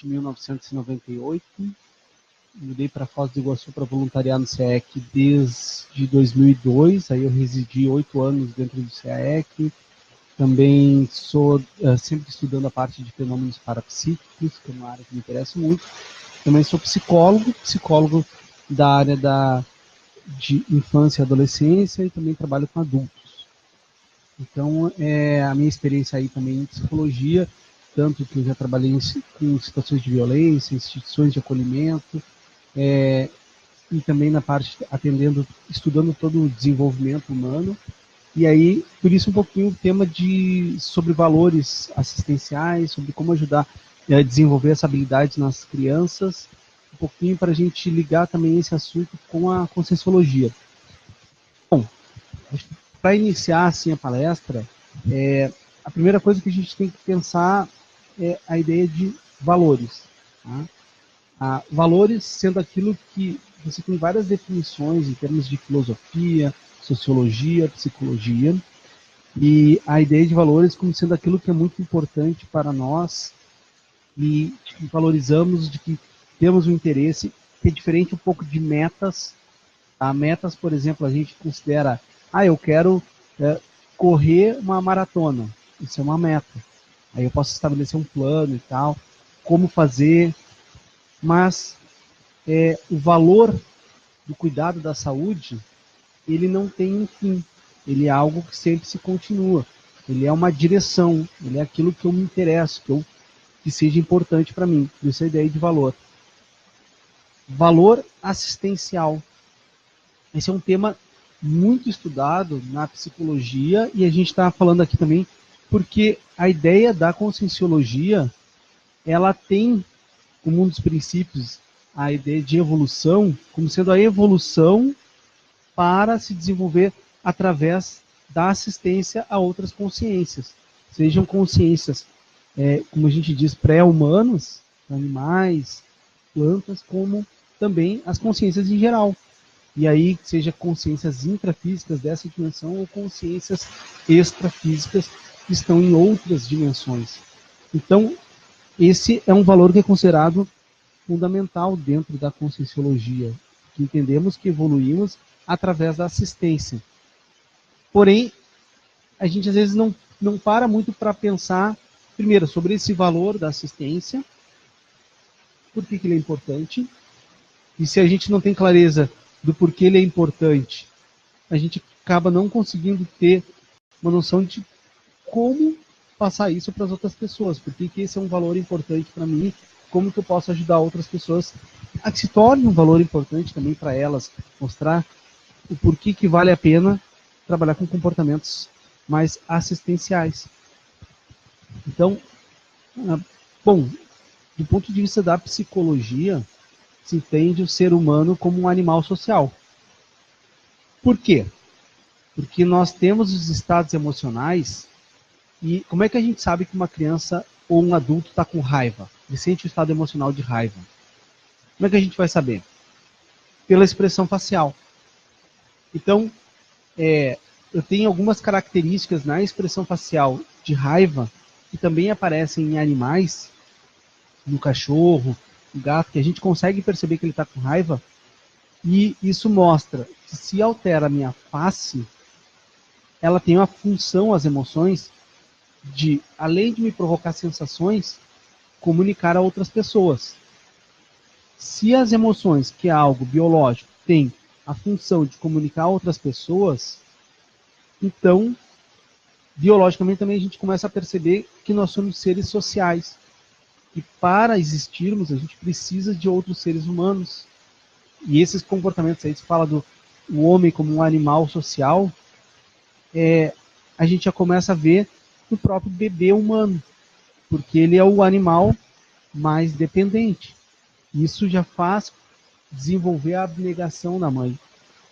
de 1998, mudei para Foz do Iguaçu para voluntariar no CAEC desde 2002, aí eu residi 8 anos dentro do CAEC, também sou sempre estudando a parte de fenômenos parapsíquicos, que é uma área que me interessa muito, também sou psicólogo da área de infância e adolescência e também trabalho com adultos. Então, a minha experiência aí também em psicologia, tanto que eu já trabalhei com situações de violência, instituições de acolhimento, e também na parte estudando todo o desenvolvimento humano. E aí, por isso um pouquinho o tema sobre valores assistenciais, sobre como ajudar a desenvolver essa habilidade nas crianças, um pouquinho para a gente ligar também esse assunto com a Conscienciologia. Bom, para iniciar assim a palestra, a primeira coisa que a gente tem que pensar é a ideia de valores. Tá? Valores sendo aquilo que você tem várias definições em termos de filosofia, sociologia, psicologia, e a ideia de valores como sendo aquilo que é muito importante para nós e que valorizamos, de que temos um interesse, que é diferente um pouco de metas. Metas, por exemplo, a gente considera, eu quero correr uma maratona, isso é uma meta. Aí eu posso estabelecer um plano e tal, como fazer, mas o valor do cuidado da saúde, ele não tem um fim, ele é algo que sempre se continua, ele é uma direção, ele é aquilo que eu me interesso, que seja importante para mim, isso é a ideia de valor. Valor assistencial, esse é um tema muito estudado na psicologia e a gente está falando aqui também porque a ideia da conscienciologia, ela tem como um dos princípios a ideia de evolução, como sendo a evolução para se desenvolver através da assistência a outras consciências. Sejam consciências, como a gente diz, pré-humanos, animais, plantas, como também as consciências em geral. E aí, seja consciências intrafísicas dessa dimensão ou consciências extrafísicas que estão em outras dimensões. Então, esse é um valor que é considerado fundamental dentro da conscienciologia, que entendemos que evoluímos através da assistência. Porém, a gente às vezes não para muito para pensar, primeiro, sobre esse valor da assistência, por que ele é importante, e se a gente não tem clareza do porquê ele é importante, a gente acaba não conseguindo ter uma noção de como passar isso para as outras pessoas, porque que esse é um valor importante para mim, como que eu posso ajudar outras pessoas a que se torne um valor importante também para elas, mostrar o porquê que vale a pena trabalhar com comportamentos mais assistenciais. Então, bom, do ponto de vista da psicologia, se entende o ser humano como um animal social. Por quê? Porque nós temos os estados emocionais e como é que a gente sabe que uma criança ou um adulto está com raiva? Ele sente o estado emocional de raiva. Como é que a gente vai saber? Pela expressão facial. Então, eu tenho algumas características na expressão facial de raiva que também aparecem em animais, no cachorro, no gato, que a gente consegue perceber que ele está com raiva, e isso mostra que se altera a minha face, ela tem uma função, as emoções, de, além de me provocar sensações, comunicar a outras pessoas. Se as emoções, que é algo biológico, têm a função de comunicar a outras pessoas, então, biologicamente também a gente começa a perceber que nós somos seres sociais. E para existirmos, a gente precisa de outros seres humanos. E esses comportamentos aí, se fala do homem como um animal social, a gente já começa a ver no próprio bebê humano, porque ele é o animal mais dependente. Isso já faz desenvolver a abnegação da mãe,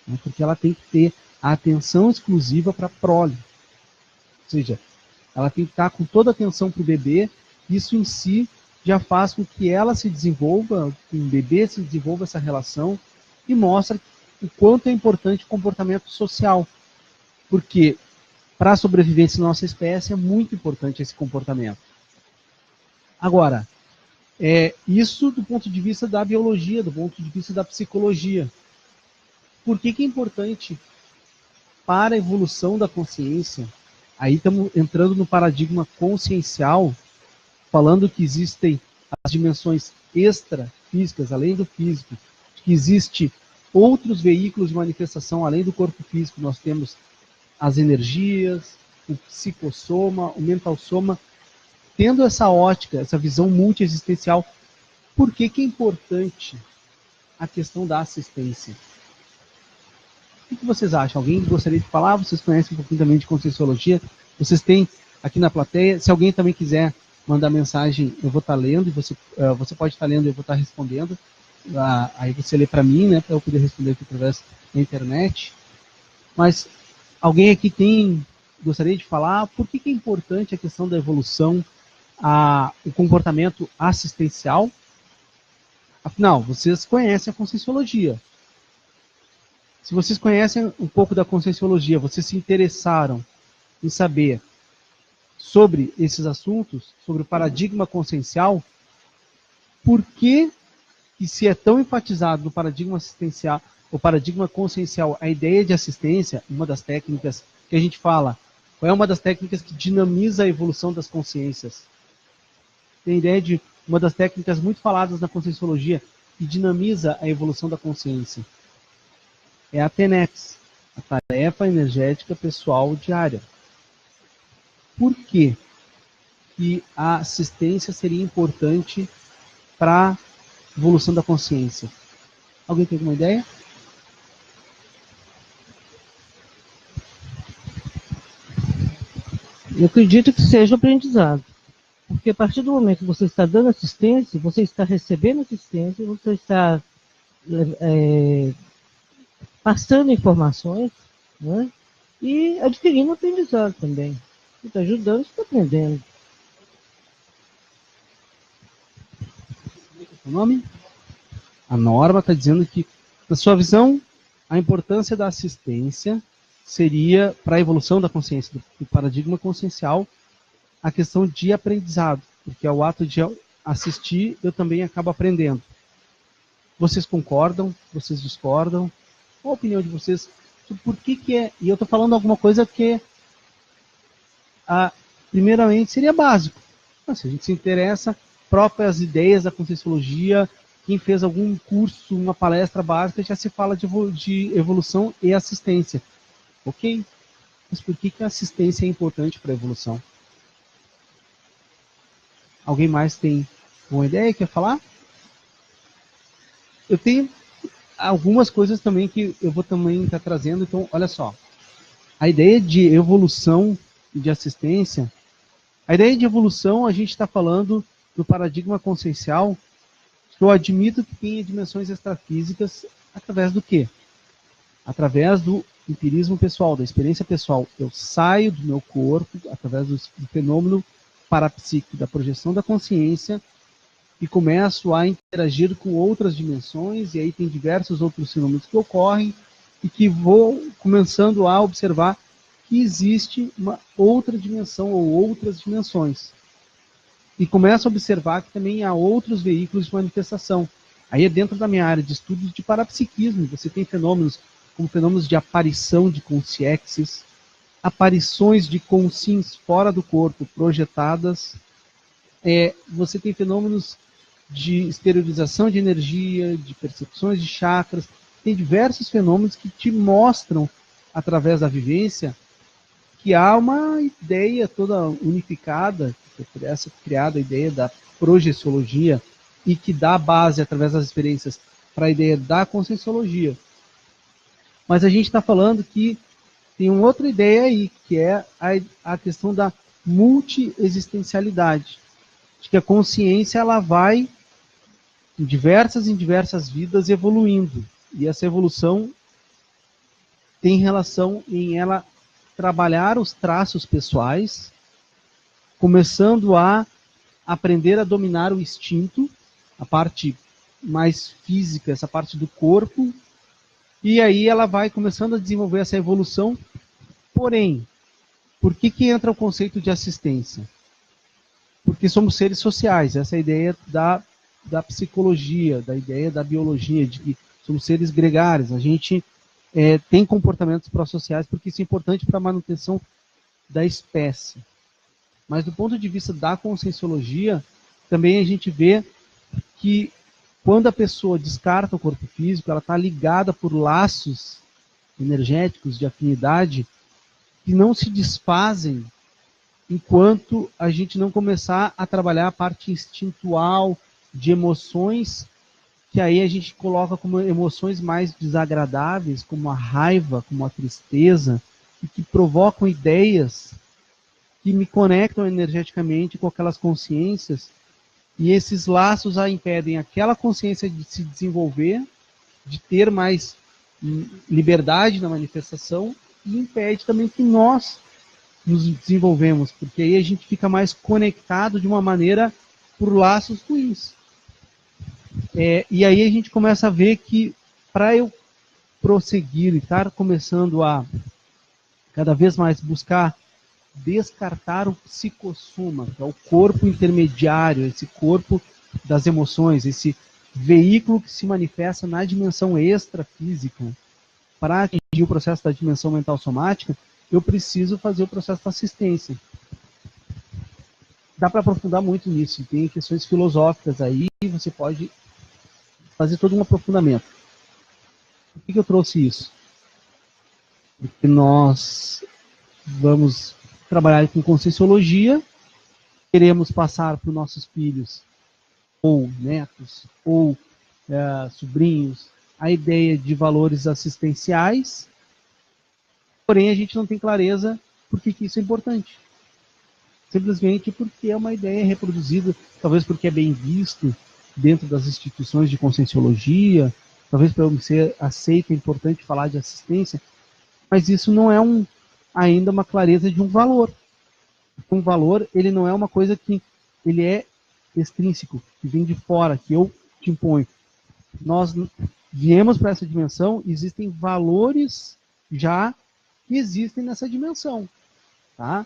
né, porque ela tem que ter a atenção exclusiva para a prole. Ou seja, ela tem que estar com toda a atenção para o bebê. Isso em si já faz com que ela se desenvolva, que o bebê se desenvolva essa relação e mostra o quanto é importante o comportamento social. Porque para a sobrevivência da nossa espécie é muito importante esse comportamento. Agora, Isso do ponto de vista da biologia, do ponto de vista da psicologia. Por que é importante para a evolução da consciência? Aí estamos entrando no paradigma consciencial, falando que existem as dimensões extrafísicas, além do físico, que existe outros veículos de manifestação além do corpo físico. Nós temos as energias, o psicossoma, o mental soma. Tendo essa ótica, essa visão multiexistencial, por que é importante a questão da assistência? O que vocês acham? Alguém gostaria de falar? Vocês conhecem um pouquinho também de Conscienciologia? Vocês têm aqui na plateia. Se alguém também quiser mandar mensagem, eu vou estar lendo, e você pode estar lendo e eu vou estar respondendo. Aí você lê para mim, né, para eu poder responder aqui através da internet. Mas alguém aqui gostaria de falar por que é importante a questão da evolução, o comportamento assistencial? Afinal, vocês conhecem a Conscienciologia. Se vocês conhecem um pouco da Conscienciologia, vocês se interessaram em saber sobre esses assuntos, sobre o paradigma consciencial, por que se é tão enfatizado no paradigma assistencial, o paradigma consciencial, a ideia de assistência, uma das técnicas que a gente fala, qual é uma das técnicas que dinamiza a evolução das consciências? Tem a ideia de uma das técnicas muito faladas na Conscienciologia, que dinamiza a evolução da consciência. É a TENEPS, a tarefa energética pessoal diária. Por que a assistência seria importante para a evolução da consciência? Alguém tem alguma ideia? Eu acredito que seja o aprendizado. Porque a partir do momento que você está dando assistência, você está recebendo assistência, você está passando informações, né? E adquirindo aprendizado também. Você está ajudando, você está aprendendo. O nome? A Norma está dizendo que, na sua visão, a importância da assistência seria, para a evolução da consciência, do paradigma consciencial, a questão de aprendizado, porque ao ato de assistir, eu também acabo aprendendo. Vocês concordam? Vocês discordam? Qual a opinião de vocês? Por que é? E eu estou falando alguma coisa que, primeiramente, seria básico. Se a gente se interessa, próprias ideias da Conscienciologia, quem fez algum curso, uma palestra básica, já se fala de evolução e assistência. Ok? Mas por que a assistência é importante para a evolução? Alguém mais tem uma ideia? Quer falar? Eu tenho algumas coisas também que eu vou também estar trazendo. Então, olha só. A ideia de evolução e de assistência, a ideia de evolução, a gente está falando do paradigma consciencial, que eu admito que tem dimensões extrafísicas através do quê? Através do empirismo pessoal, da experiência pessoal. Eu saio do meu corpo, através do fenômeno parapsíquico, da projeção da consciência, e começo a interagir com outras dimensões, e aí tem diversos outros fenômenos que ocorrem, e que vou começando a observar que existe uma outra dimensão ou outras dimensões. E começo a observar que também há outros veículos de manifestação. Aí é dentro da minha área de estudos de parapsiquismo. Você tem fenômenos como fenômenos de aparição de consciexes, aparições de consciências fora do corpo projetadas. Você tem fenômenos de exteriorização de energia, de percepções de chakras. Tem diversos fenômenos que te mostram, através da vivência, que há uma ideia toda unificada, que foi essa criada a ideia da projeciologia, e que dá base, através das experiências, para a ideia da conscienciologia. Mas a gente está falando que tem uma outra ideia aí, que é a questão da multiexistencialidade, de que a consciência ela vai em diversas vidas evoluindo, e essa evolução tem relação em ela trabalhar os traços pessoais, começando a aprender a dominar o instinto, a parte mais física, essa parte do corpo, e aí ela vai começando a desenvolver essa evolução. Porém, por que entra o conceito de assistência? Porque somos seres sociais, essa é a ideia da da psicologia, da ideia da biologia, de que somos seres gregários, a gente tem comportamentos pró-sociais porque isso é importante para a manutenção da espécie. Mas do ponto de vista da conscienciologia, também a gente vê que quando a pessoa descarta o corpo físico, ela está ligada por laços energéticos de afinidade que não se desfazem enquanto a gente não começar a trabalhar a parte instintual de emoções, que aí a gente coloca como emoções mais desagradáveis, como a raiva, como a tristeza, e que provocam ideias que me conectam energeticamente com aquelas consciências, e esses laços a impedem aquela consciência de se desenvolver, de ter mais liberdade na manifestação, e impede também que nós nos desenvolvemos, porque aí a gente fica mais conectado de uma maneira por laços ruins. E aí a gente começa a ver que para eu prosseguir e estar começando a cada vez mais buscar descartar o psicossoma, que é o corpo intermediário, esse corpo das emoções, esse veículo que se manifesta na dimensão extrafísica, para atingir o processo da dimensão mental somática, eu preciso fazer o processo da assistência. Dá para aprofundar muito nisso, tem questões filosóficas aí, você pode fazer todo um aprofundamento. Por que eu trouxe isso? Porque nós vamos trabalhar com conscienciologia, queremos passar para os nossos filhos, ou netos, ou sobrinhos, a ideia de valores assistenciais, porém a gente não tem clareza por que isso é importante. Simplesmente porque é uma ideia reproduzida, talvez porque é bem visto dentro das instituições de conscienciologia, talvez para ser aceito é importante falar de assistência, mas isso não é ainda uma clareza de um valor. Um valor, ele não é uma coisa que ele é extrínseco, que vem de fora, que eu te imponho. Nós viemos para essa dimensão, existem valores já que existem nessa dimensão. Tá?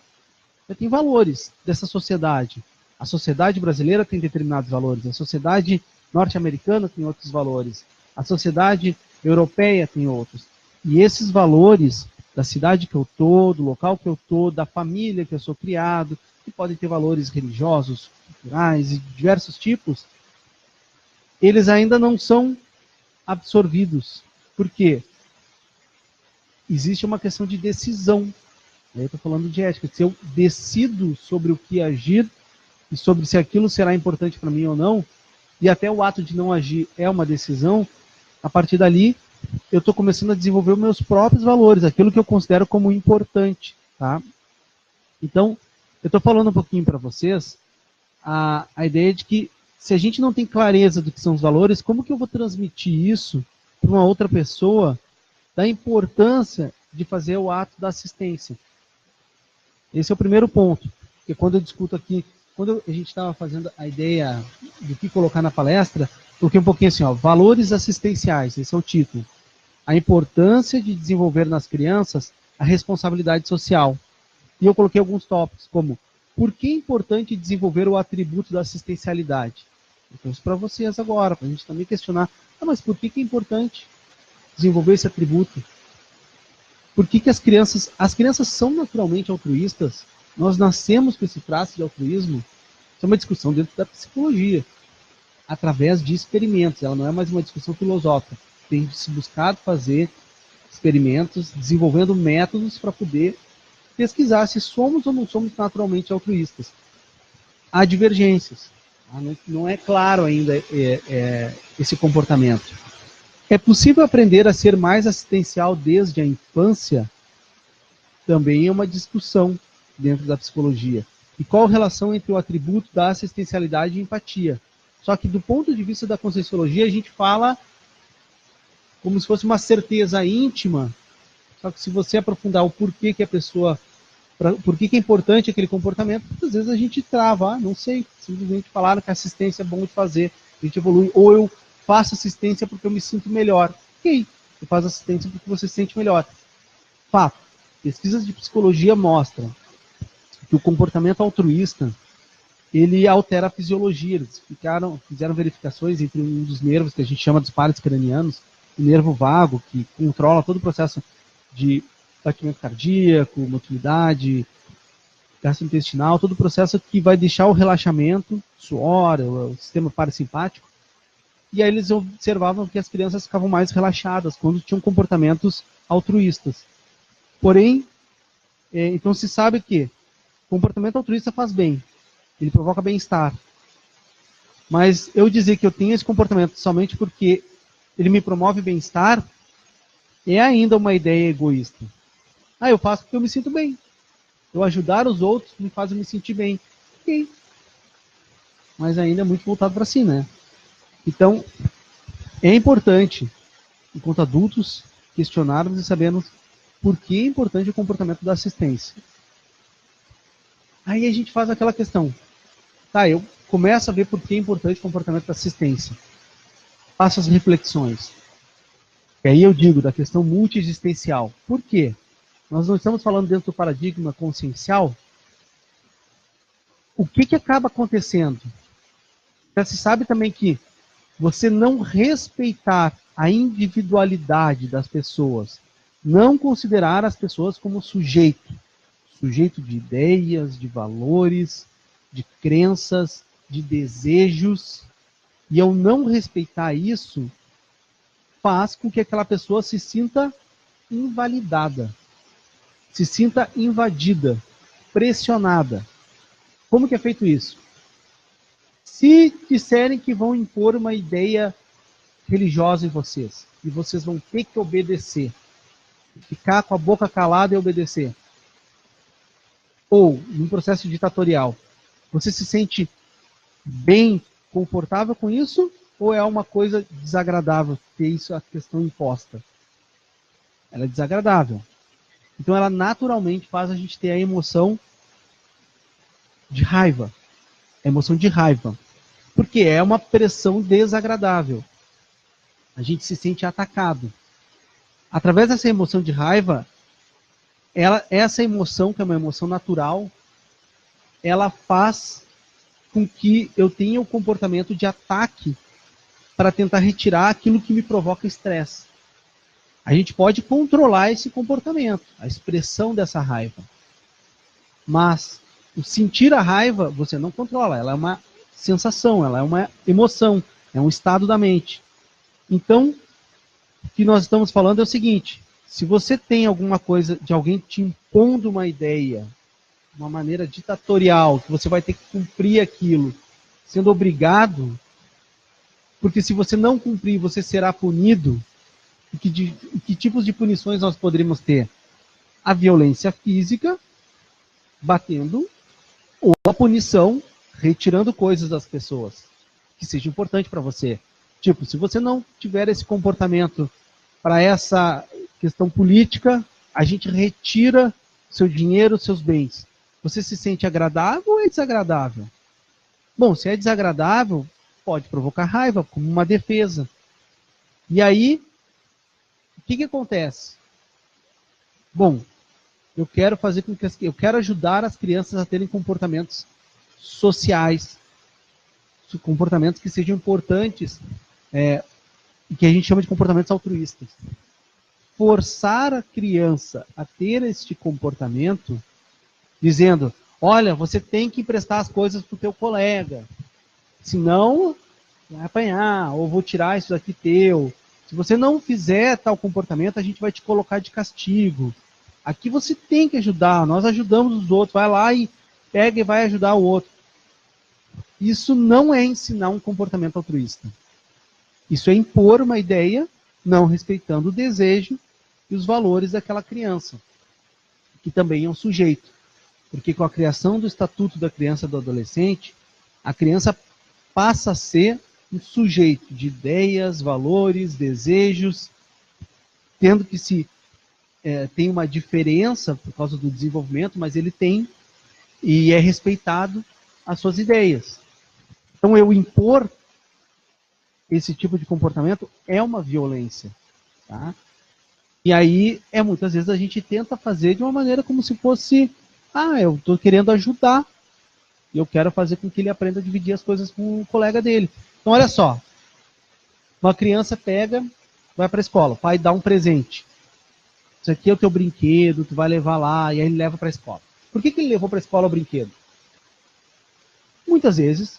Já tem valores dessa sociedade. A sociedade brasileira tem determinados valores, a sociedade norte-americana tem outros valores, a sociedade europeia tem outros. E esses valores da cidade que eu estou, do local que eu estou, da família que eu sou criado, que podem ter valores religiosos, culturais e de diversos tipos, eles ainda não são absorvidos. Por quê? Existe uma questão de decisão. Eu estou falando de ética. Se eu decido sobre o que agir e sobre se aquilo será importante para mim ou não, e até o ato de não agir é uma decisão, a partir dali eu estou começando a desenvolver os meus próprios valores, aquilo que eu considero como importante. Tá? Então, eu estou falando um pouquinho para vocês a ideia de que se a gente não tem clareza do que são os valores, como que eu vou transmitir isso para uma outra pessoa da importância de fazer o ato da assistência? Esse é o primeiro ponto. Porque quando eu discuto aqui, quando a gente estava fazendo a ideia do que colocar na palestra, coloquei um pouquinho assim, ó, valores assistenciais, esse é o título. A importância de desenvolver nas crianças a responsabilidade social. E eu coloquei alguns tópicos, como por que é importante desenvolver o atributo da assistencialidade? Eu trouxe para vocês agora, para a gente também questionar, mas por que é importante desenvolver esse atributo? Por que as crianças são naturalmente altruístas? Nós nascemos com esse traço de altruísmo? Isso é uma discussão dentro da psicologia, através de experimentos. Ela não é mais uma discussão filosófica. Tem se buscado fazer experimentos, desenvolvendo métodos para poder pesquisar se somos ou não somos naturalmente altruístas. Há divergências. Não é claro ainda esse comportamento. É possível aprender a ser mais assistencial desde a infância? Também é uma discussão dentro da psicologia. E qual a relação entre o atributo da assistencialidade e empatia? Só que do ponto de vista da conscienciologia, a gente fala como se fosse uma certeza íntima, só que se você aprofundar o porquê que a pessoa, por que é importante aquele comportamento, às vezes a gente trava, não sei, simplesmente falaram que a assistência é bom de fazer, a gente evolui, ou eu faço assistência porque eu me sinto melhor. Ok, você faz assistência porque você se sente melhor. Fato, pesquisas de psicologia mostram que o comportamento altruísta, ele altera a fisiologia. Eles fizeram verificações entre um dos nervos que a gente chama dos pares cranianos, o nervo vago, que controla todo o processo de batimento cardíaco, motilidade, gastrointestinal, todo o processo que vai deixar o relaxamento, suor, o sistema parasimpático. E aí eles observavam que as crianças ficavam mais relaxadas quando tinham comportamentos altruístas. Porém, então se sabe que comportamento altruísta faz bem, ele provoca bem-estar. Mas eu dizer que eu tenho esse comportamento somente porque ele me promove bem-estar é ainda uma ideia egoísta. Eu faço porque eu me sinto bem. Eu ajudar os outros me faz me sentir bem. Ok. Mas ainda é muito voltado para si, né? Então, é importante, enquanto adultos, questionarmos e sabermos por que é importante o comportamento da assistência. Aí a gente faz aquela questão. Eu começo a ver por que é importante o comportamento da assistência. Faço as reflexões. E aí eu digo da questão multiexistencial. Por quê? Nós não estamos falando dentro do paradigma consciencial. O que acaba acontecendo? Já se sabe também que você não respeitar a individualidade das pessoas, não considerar as pessoas como sujeito de ideias, de valores, de crenças, de desejos, e eu não respeitar isso, faz com que aquela pessoa se sinta invalidada, se sinta invadida, pressionada. Como que é feito isso? Se disserem que vão impor uma ideia religiosa em vocês, e vocês vão ter que obedecer, ficar com a boca calada e obedecer, ou num processo ditatorial, você se sente bem, confortável com isso, ou é uma coisa desagradável ter isso, a questão imposta? Ela é desagradável. Então ela naturalmente faz a gente ter a emoção de raiva. A emoção de raiva. Porque é uma pressão desagradável. A gente se sente atacado. Através dessa emoção de raiva, essa emoção, que é uma emoção natural, ela faz com que eu tenha o comportamento de ataque para tentar retirar aquilo que me provoca estresse. A gente pode controlar esse comportamento, a expressão dessa raiva. Mas o sentir a raiva, você não controla. Ela é uma sensação, ela é uma emoção, é um estado da mente. Então, o que nós estamos falando é o seguinte: se você tem alguma coisa de alguém te impondo uma ideia, uma maneira ditatorial, que você vai ter que cumprir aquilo, sendo obrigado, porque se você não cumprir, você será punido. E que tipos de punições nós poderíamos ter? A violência física, batendo, ou a punição, retirando coisas das pessoas, que seja importante para você. Tipo, se você não tiver esse comportamento para essa questão política, a gente retira seu dinheiro, seus bens. Você se sente agradável ou é desagradável? Bom, se é desagradável, pode provocar raiva, como uma defesa. E aí, o que acontece? Bom, eu quero fazer com que eu quero ajudar as crianças a terem comportamentos sociais, comportamentos que sejam importantes, e que a gente chama de comportamentos altruístas. Forçar a criança a ter este comportamento, dizendo: olha, você tem que emprestar as coisas para o teu colega, senão vai apanhar, ou vou tirar isso daqui teu. Se você não fizer tal comportamento, a gente vai te colocar de castigo. Aqui você tem que ajudar, nós ajudamos os outros, vai lá e pega e vai ajudar o outro. Isso não é ensinar um comportamento altruísta. Isso é impor uma ideia, não respeitando o desejo e os valores daquela criança, que também é um sujeito. Porque com a criação do Estatuto da Criança e do Adolescente, a criança passa a ser um sujeito de ideias, valores, desejos, tendo que se tem uma diferença por causa do desenvolvimento, mas ele tem e é respeitado as suas ideias. Então, eu impor esse tipo de comportamento é uma violência. Tá? E aí, muitas vezes a gente tenta fazer de uma maneira como se fosse: eu estou querendo ajudar, E eu quero fazer com que ele aprenda a dividir as coisas com o colega dele. Então, olha só. Uma criança pega, vai para a escola, o pai dá um presente. Isso aqui é o teu brinquedo, tu vai levar lá, e aí ele leva para a escola. Por que ele levou para a escola o brinquedo? Muitas vezes,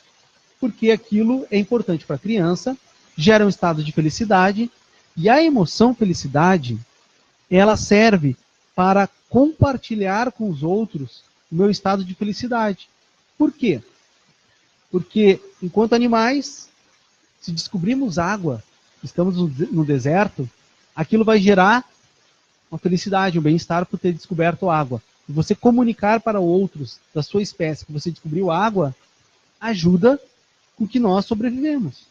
porque aquilo é importante para a criança, gera um estado de felicidade, e a emoção felicidade, ela serve para compartilhar com os outros o meu estado de felicidade. Por quê? Porque, enquanto animais, se descobrimos água, estamos no deserto, aquilo vai gerar uma felicidade, um bem-estar por ter descoberto água. E você comunicar para outros da sua espécie que você descobriu água, ajuda com que nós sobrevivemos.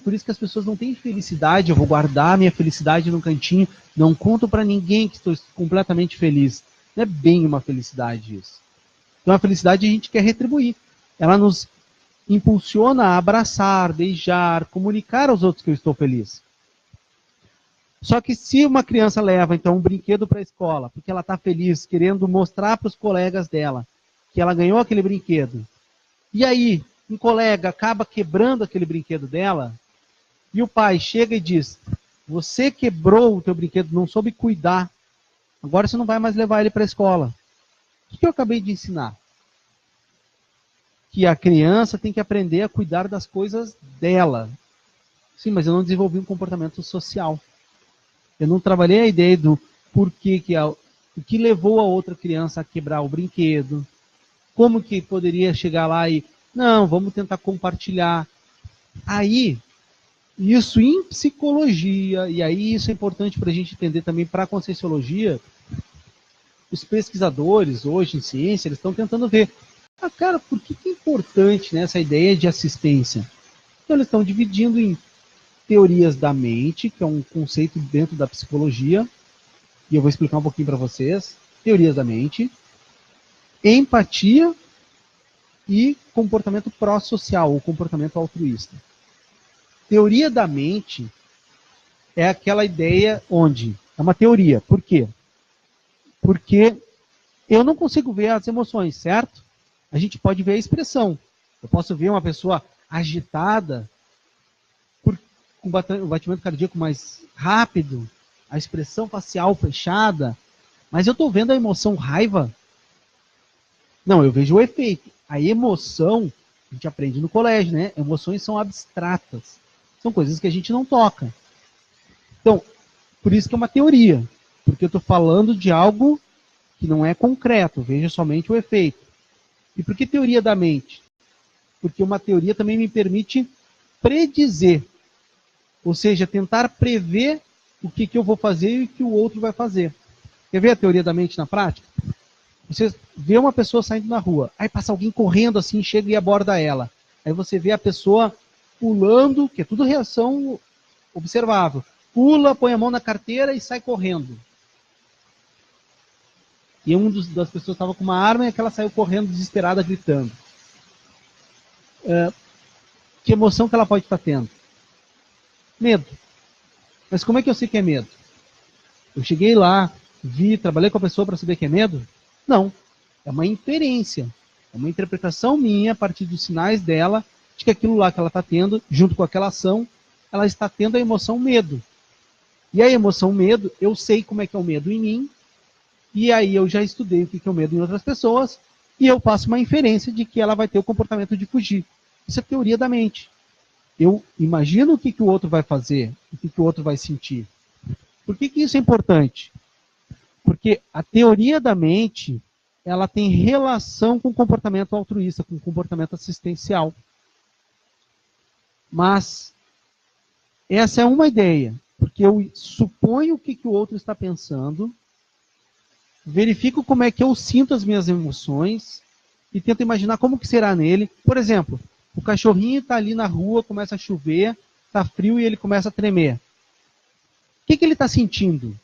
Por isso que as pessoas não têm felicidade, eu vou guardar minha felicidade num cantinho, não conto para ninguém que estou completamente feliz. Não é bem uma felicidade isso. Então a felicidade a gente quer retribuir. Ela nos impulsiona a abraçar, beijar, comunicar aos outros que eu estou feliz. Só que se uma criança leva então um brinquedo para a escola, porque ela está feliz, querendo mostrar para os colegas dela que ela ganhou aquele brinquedo, e aí um colega acaba quebrando aquele brinquedo dela, e o pai chega e diz, você quebrou o teu brinquedo, não soube cuidar, agora você não vai mais levar ele para a escola. O que eu acabei de ensinar? Que a criança tem que aprender a cuidar das coisas dela. Sim, mas eu não desenvolvi um comportamento social. Eu não trabalhei a ideia do porquê o que levou a outra criança a quebrar o brinquedo, como que poderia chegar lá e, não, vamos tentar compartilhar. Aí, isso em psicologia, e aí isso é importante para a gente entender também para a conscienciologia, os pesquisadores hoje em ciência, eles estão tentando ver, cara, por que é importante, né, essa ideia de assistência? Então eles estão dividindo em teorias da mente, que é um conceito dentro da psicologia, e eu vou explicar um pouquinho para vocês, teorias da mente, empatia e comportamento pró-social, ou comportamento altruísta. Teoria da mente é aquela ideia onde, é uma teoria, por quê? Porque eu não consigo ver as emoções, certo? A gente pode ver a expressão. Eu posso ver uma pessoa agitada, com o batimento cardíaco mais rápido, a expressão facial fechada, mas eu estou vendo a emoção raiva? Não, eu vejo o efeito. A emoção, a gente aprende no colégio, né? Emoções são abstratas. São coisas que a gente não toca. Então, por isso que é uma teoria. Porque eu estou falando de algo que não é concreto, veja somente o efeito. E por que teoria da mente? Porque uma teoria também me permite predizer. Ou seja, tentar prever o que eu vou fazer e o que o outro vai fazer. Quer ver a teoria da mente na prática? Você vê uma pessoa saindo na rua, aí passa alguém correndo assim, chega e aborda ela. Aí você vê a pessoa pulando, que é tudo reação observável. Pula, põe a mão na carteira e sai correndo. E das pessoas estava com uma arma e aquela saiu correndo desesperada, gritando. Que emoção que ela pode estar tendo? Medo. Mas como é que eu sei que é medo? Eu cheguei lá, trabalhei com a pessoa para saber que é medo? Não. É uma inferência. É uma interpretação minha, a partir dos sinais dela, de que aquilo lá que ela está tendo, junto com aquela ação, ela está tendo a emoção medo. E a emoção medo, eu sei como é que é o medo em mim, e aí eu já estudei o que é o medo em outras pessoas, e eu faço uma inferência de que ela vai ter o comportamento de fugir. Isso é teoria da mente. Eu imagino o que o outro vai fazer, o que o outro vai sentir. Por que isso é importante? Porque a teoria da mente, ela tem relação com o comportamento altruísta, com o comportamento assistencial. Mas essa é uma ideia, porque eu suponho o que o outro está pensando, verifico como é que eu sinto as minhas emoções e tento imaginar como que será nele. Por exemplo, o cachorrinho está ali na rua, começa a chover, está frio e ele começa a tremer. O que ele está sentindo?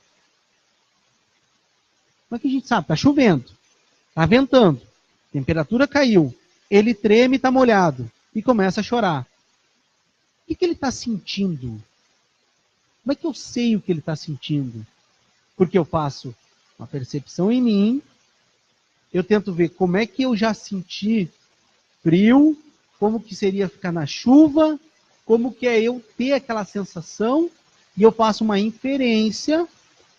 Como é que a gente sabe? Está chovendo, está ventando, a temperatura caiu, ele treme e está molhado e começa a chorar. O que ele está sentindo? Como é que eu sei o que ele está sentindo? Porque eu faço uma percepção em mim, eu tento ver como é que eu já senti frio, como que seria ficar na chuva, como que é eu ter aquela sensação, e eu faço uma inferência,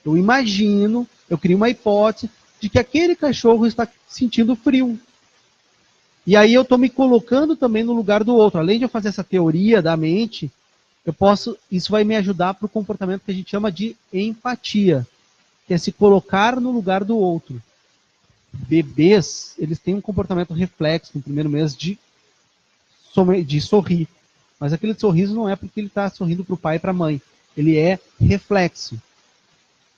eu imagino, eu crio uma hipótese de que aquele cachorro está sentindo frio. E aí eu estou me colocando também no lugar do outro. Além de eu fazer essa teoria da mente, isso vai me ajudar para o comportamento que a gente chama de empatia, que é se colocar no lugar do outro. Bebês, eles têm um comportamento reflexo no primeiro mês de sorrir. Mas aquele sorriso não é porque ele está sorrindo para o pai e para a mãe. Ele é reflexo.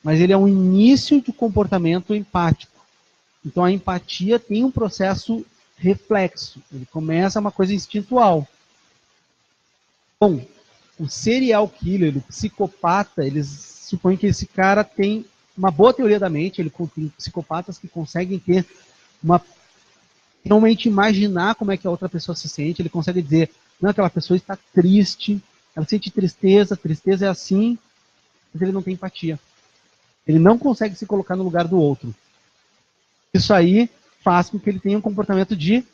Mas ele é um início de comportamento empático. Então a empatia tem um processo reflexo. Ele começa uma coisa instintual. Bom, o serial killer, o psicopata, eles supõem que esse cara tem uma boa teoria da mente. Ele tem psicopatas que conseguem ter realmente imaginar como é que a outra pessoa se sente. Ele consegue dizer, não, aquela pessoa está triste, ela sente tristeza é assim, mas ele não tem empatia. Ele não consegue se colocar no lugar do outro. Isso aí faz com que ele tenha um comportamento de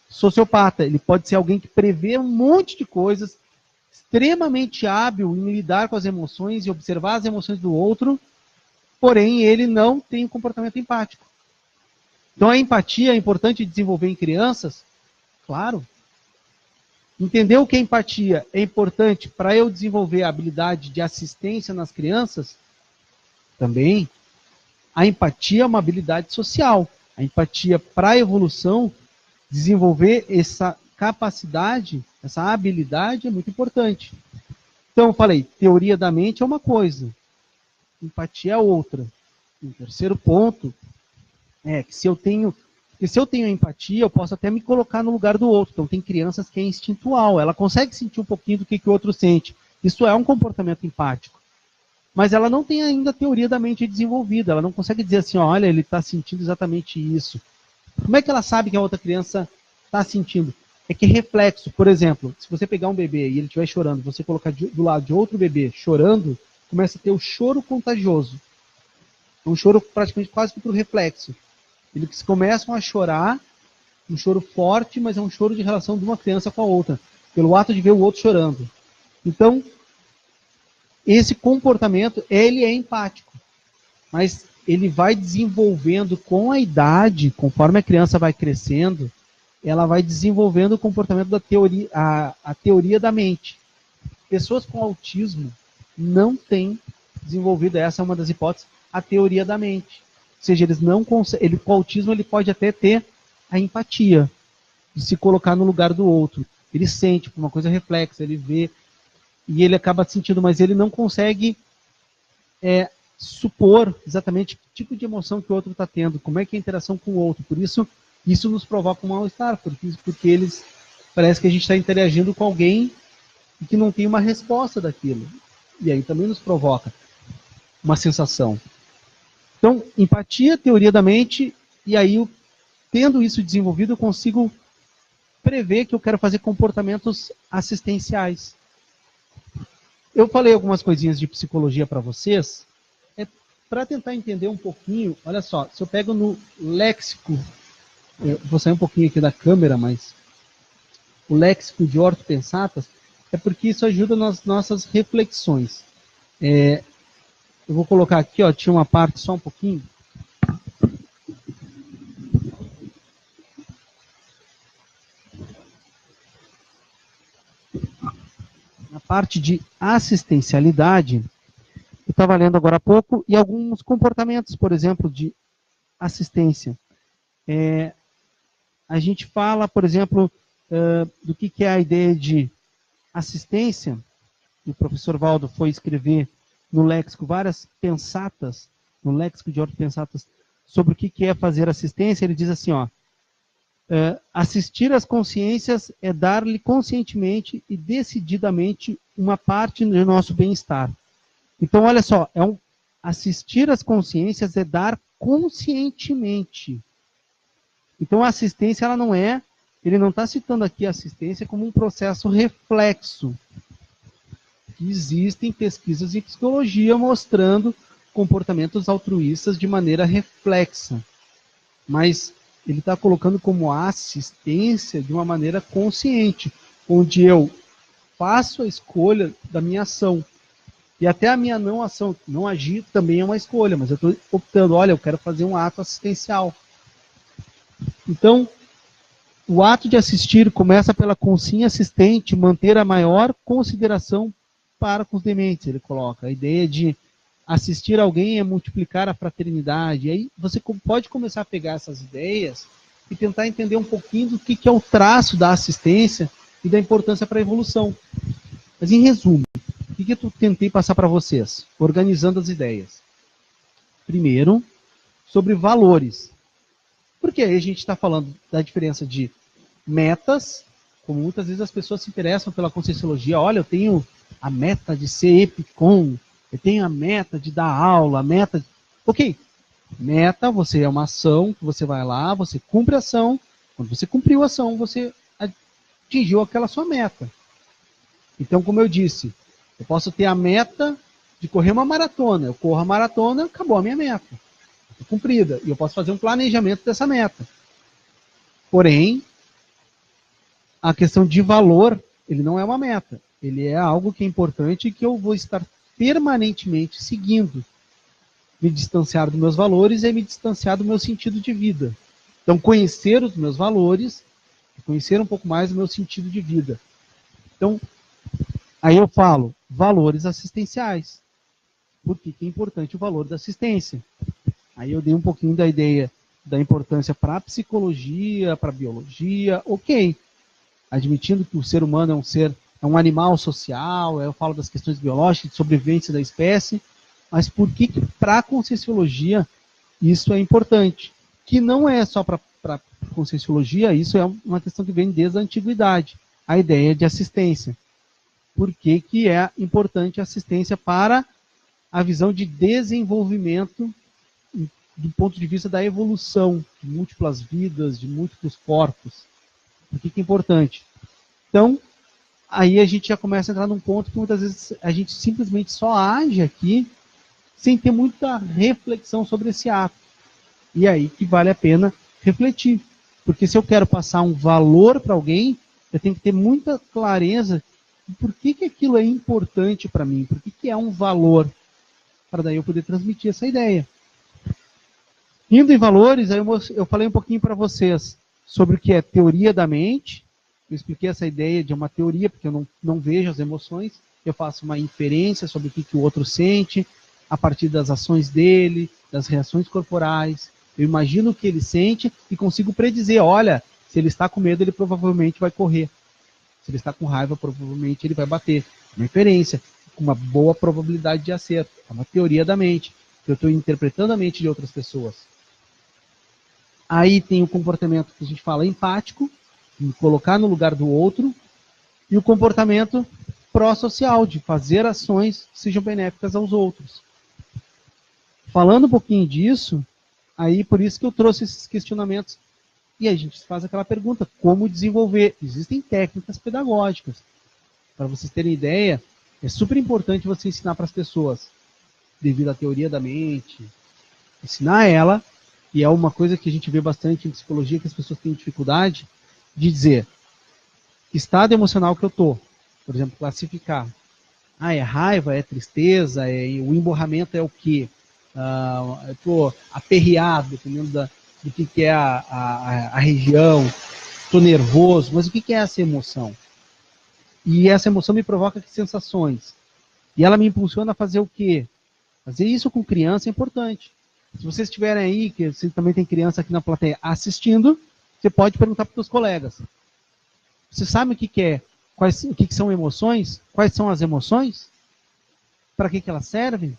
sociopata. Ele pode ser alguém que prevê um monte de coisas, extremamente hábil em lidar com as emoções e observar as emoções do outro, porém ele não tem um comportamento empático. Então a empatia é importante desenvolver em crianças? Claro. Entender o que é empatia é importante para eu desenvolver a habilidade de assistência nas crianças? Também. A empatia é uma habilidade social. A empatia para a evolução, desenvolver essa capacidade, essa habilidade é muito importante. Então eu falei, teoria da mente é uma coisa, empatia é outra. O terceiro ponto é que se eu tenho empatia, eu posso até me colocar no lugar do outro. Então tem crianças que é instintual, ela consegue sentir um pouquinho do que o outro sente. Isso é um comportamento empático. Mas ela não tem ainda a teoria da mente desenvolvida. Ela não consegue dizer assim, olha, ele está sentindo exatamente isso. Como é que ela sabe que a outra criança está sentindo? É que reflexo. Por exemplo, se você pegar um bebê e ele estiver chorando, você colocar do lado de outro bebê chorando, começa a ter o choro contagioso. É um choro praticamente quase que por reflexo. Eles começam a chorar, um choro forte, mas é um choro de relação de uma criança com a outra, pelo ato de ver o outro chorando. Então, esse comportamento, ele é empático, mas ele vai desenvolvendo com a idade, conforme a criança vai crescendo, ela vai desenvolvendo o comportamento da teoria, a teoria da mente. Pessoas com autismo não têm desenvolvido, essa é uma das hipóteses, a teoria da mente. Ou seja, eles não conseguem, com o autismo ele pode até ter a empatia, de se colocar no lugar do outro. Ele sente, uma coisa reflexa, ele vê, e ele acaba sentindo, mas ele não consegue supor exatamente que tipo de emoção que o outro está tendo, como é que é a interação com o outro. Por isso nos provoca um mal-estar, porque eles parece que a gente está interagindo com alguém que não tem uma resposta daquilo. E aí também nos provoca uma sensação. Então, empatia, teoria da mente, e aí, tendo isso desenvolvido, eu consigo prever que eu quero fazer comportamentos assistenciais. Eu falei algumas coisinhas de psicologia para vocês, para tentar entender um pouquinho. Olha só, se eu pego no léxico, vou sair um pouquinho aqui da câmera, mas o léxico de Orto Pensatas, é porque isso ajuda nas nossas reflexões. Eu vou colocar aqui, ó, tinha uma parte só um pouquinho. Na parte de assistencialidade, eu estava lendo agora há pouco, e alguns comportamentos, por exemplo, de assistência. A gente fala, por exemplo, do que é a ideia de assistência. O professor Valdo foi escrever no léxico várias pensatas, no léxico de Orto Pensatas, sobre o que é fazer assistência. Ele diz assim, ó, assistir às consciências é dar-lhe conscientemente e decididamente uma parte do nosso bem-estar. Então, olha só, assistir às consciências é dar conscientemente. Então, a assistência, ele não está citando aqui a assistência como um processo reflexo. Existem pesquisas em psicologia mostrando comportamentos altruístas de maneira reflexa. Mas ele está colocando como assistência de uma maneira consciente, onde eu faço a escolha da minha ação. E até a minha não ação, não agir, também é uma escolha, mas eu estou optando, olha, eu quero fazer um ato assistencial. Então, o ato de assistir começa pela consciência assistente manter a maior consideração para com os dementes, ele coloca. A ideia de assistir alguém é multiplicar a fraternidade. E aí você pode começar a pegar essas ideias e tentar entender um pouquinho do que é o traço da assistência e da importância para a evolução. Mas, em resumo, o que eu tentei passar para vocês, organizando as ideias? Primeiro, sobre valores. Porque aí a gente está falando da diferença de metas, como muitas vezes as pessoas se interessam pela Conscienciologia. Olha, eu tenho a meta de ser EPICOM, eu tenho a meta de dar aula, a meta... Ok, meta, você é uma ação, que você vai lá, você cumpre a ação, quando você cumpriu a ação, você atingiu aquela sua meta. Então, como eu disse, eu posso ter a meta de correr uma maratona, eu corro a maratona, acabou a minha meta, cumprida, e eu posso fazer um planejamento dessa meta. Porém, a questão de valor, ele não é uma meta, ele é algo que é importante e que eu vou estar permanentemente seguindo. Me distanciar dos meus valores é me distanciar do meu sentido de vida. Então, conhecer os meus valores, conhecer um pouco mais o meu sentido de vida. Então, aí eu falo, valores assistenciais. Por que é importante o valor da assistência? Aí eu dei um pouquinho da ideia da importância para a psicologia, para a biologia, ok. Admitindo que o ser humano é um animal social, eu falo das questões biológicas, de sobrevivência da espécie, mas por que para a Conscienciologia isso é importante? Que não é só para a Conscienciologia, isso é uma questão que vem desde a antiguidade, a ideia de assistência. Por que é importante a assistência para a visão de desenvolvimento do ponto de vista da evolução de múltiplas vidas, de múltiplos corpos? Por que é importante? Então, aí a gente já começa a entrar num ponto que muitas vezes a gente simplesmente só age aqui sem ter muita reflexão sobre esse ato. E aí que vale a pena refletir. Porque se eu quero passar um valor para alguém, eu tenho que ter muita clareza de por que aquilo é importante para mim, por que é um valor, para daí eu poder transmitir essa ideia. Indo em valores, aí eu falei um pouquinho para vocês sobre o que é teoria da mente. Eu expliquei essa ideia de uma teoria, porque eu não vejo as emoções, eu faço uma inferência sobre o que o outro sente, a partir das ações dele, das reações corporais. Eu imagino o que ele sente e consigo predizer, olha, se ele está com medo, ele provavelmente vai correr. Se ele está com raiva, provavelmente ele vai bater. Uma inferência, com uma boa probabilidade de acerto. É uma teoria da mente. Eu estou interpretando a mente de outras pessoas. Aí tem o comportamento que a gente fala empático, me colocar no lugar do outro, e o comportamento pró-social, de fazer ações que sejam benéficas aos outros. Falando um pouquinho disso, aí por isso que eu trouxe esses questionamentos. E aí a gente faz aquela pergunta, como desenvolver? Existem técnicas pedagógicas. Para vocês terem ideia, é super importante você ensinar para as pessoas, devido à teoria da mente, ensinar ela, e é uma coisa que a gente vê bastante em psicologia, que as pessoas têm dificuldade de dizer, estado emocional que eu estou, por exemplo, classificar. Ah, é raiva, é tristeza, o emborramento é o quê? Eu estou aperreado, dependendo do que é a região, estou nervoso, mas o que é essa emoção? E essa emoção me provoca que sensações? E ela me impulsiona a fazer o quê? Fazer isso com criança é importante. Se vocês estiverem aí, que você também tem criança aqui na plateia assistindo, você pode perguntar para os seus colegas. Você sabe o que é? O que são emoções? Quais são as emoções? Para que elas servem?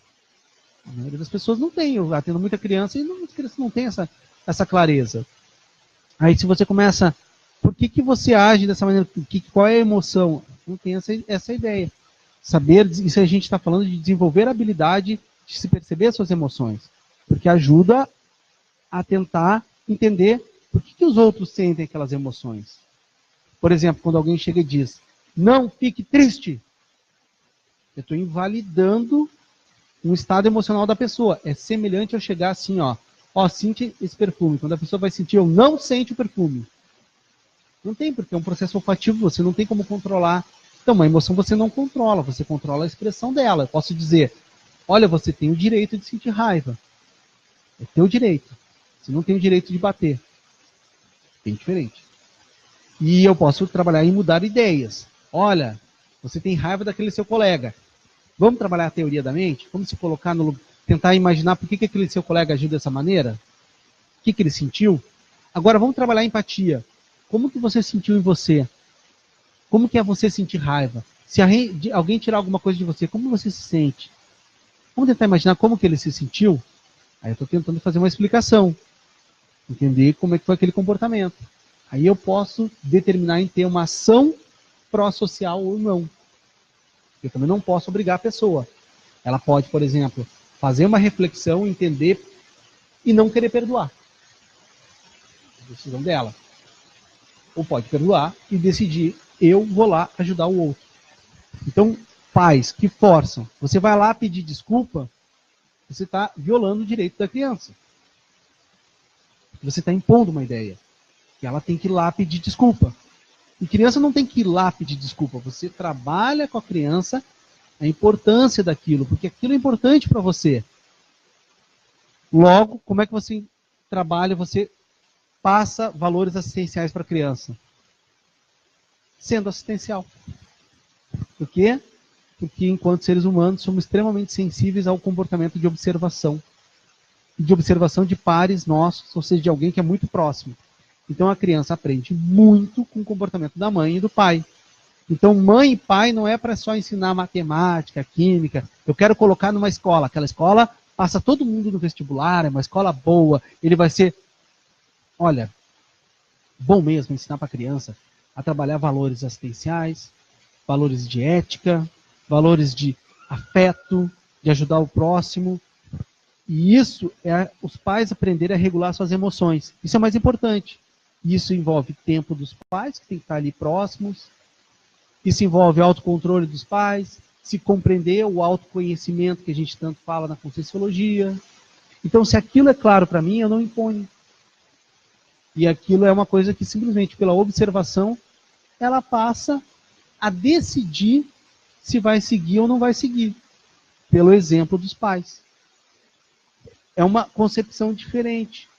A maioria das pessoas não tem. Eu atendo muita criança e as crianças não têm essa clareza. Aí se você começa, por que você age dessa maneira? Qual é a emoção? Não tem essa ideia. Saber, isso a gente está falando de desenvolver a habilidade de se perceber as suas emoções. Porque ajuda a tentar entender por que os outros sentem aquelas emoções. Por exemplo, quando alguém chega e diz, não fique triste. Eu estou invalidando um estado emocional da pessoa. É semelhante eu chegar assim, ó, Ó, sente esse perfume. Quando a pessoa vai sentir, eu não sente o perfume. Não tem, porque é um processo olfativo, você não tem como controlar. Então, uma emoção você não controla, você controla a expressão dela. Eu posso dizer, olha, você tem o direito de sentir raiva. É teu direito. Você não tem o direito de bater. Bem diferente. E eu posso trabalhar em mudar ideias. Olha, você tem raiva daquele seu colega. Vamos trabalhar a teoria da mente? Vamos se colocar no... tentar imaginar por que aquele seu colega agiu dessa maneira? O que ele sentiu? Agora vamos trabalhar a empatia. Como que você sentiu em você? Como que é você sentir raiva? Se alguém tirar alguma coisa de você, como você se sente? Vamos tentar imaginar como que ele se sentiu? Aí eu estou tentando fazer uma explicação. Entender como é que foi aquele comportamento. Aí eu posso determinar em ter uma ação pró-social ou não. Eu também não posso obrigar a pessoa. Ela pode, por exemplo, fazer uma reflexão, entender e não querer perdoar. É a decisão dela. Ou pode perdoar e decidir, eu vou lá ajudar o outro. Então, pais que forçam, você vai lá pedir desculpa, você está violando o direito da criança. Você está impondo uma ideia. Que ela tem que ir lá pedir desculpa. E criança não tem que ir lá pedir desculpa. Você trabalha com a criança a importância daquilo, porque aquilo é importante para você. Logo, como é que você trabalha, você passa valores assistenciais para a criança? Sendo assistencial. Por quê? Porque enquanto seres humanos somos extremamente sensíveis ao comportamento de observação. De observação de pares nossos, ou seja, de alguém que é muito próximo. Então a criança aprende muito com o comportamento da mãe e do pai. Então mãe e pai não é para só ensinar matemática, química. Eu quero colocar numa escola. Aquela escola passa todo mundo no vestibular, é uma escola boa. Ele vai ser, olha, bom mesmo ensinar para a criança a trabalhar valores assistenciais, valores de ética, valores de afeto, de ajudar o próximo. E isso é os pais aprenderem a regular suas emoções. Isso é mais importante. Isso envolve tempo dos pais, que tem que estar ali próximos. Isso envolve autocontrole dos pais, se compreender, o autoconhecimento que a gente tanto fala na Conscienciologia. Então, se aquilo é claro para mim, eu não imponho. E aquilo é uma coisa que simplesmente pela observação, ela passa a decidir se vai seguir ou não vai seguir, pelo exemplo dos pais. É uma concepção diferente.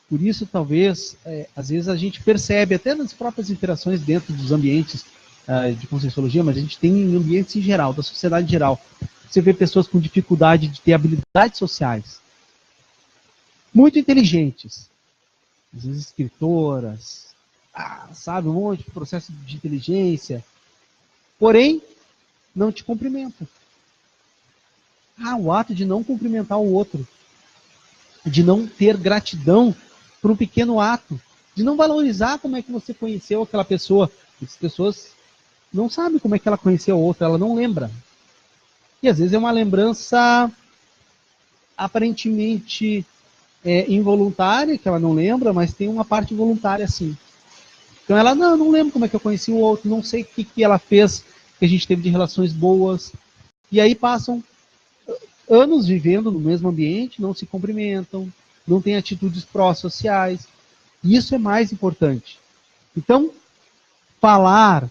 Por isso, talvez, às vezes a gente percebe, até nas próprias interações dentro dos ambientes de Conscienciologia, mas a gente tem em ambientes em geral, da sociedade em geral. Você vê pessoas com dificuldade de ter habilidades sociais. Muito inteligentes. Às vezes escritoras, sabe, um monte de processo de inteligência. Porém, não te cumprimentam. O ato de não cumprimentar o outro. De não ter gratidão por um pequeno ato, de não valorizar como é que você conheceu aquela pessoa. As pessoas não sabem como é que ela conheceu a outra, ela não lembra. E às vezes é uma lembrança aparentemente involuntária, que ela não lembra, mas tem uma parte voluntária sim. Então ela, não lembro como é que eu conheci o outro, não sei o que ela fez, que a gente teve de relações boas. E aí passam anos vivendo no mesmo ambiente, não se cumprimentam, não têm atitudes pró-sociais. Isso é mais importante. Então, falar,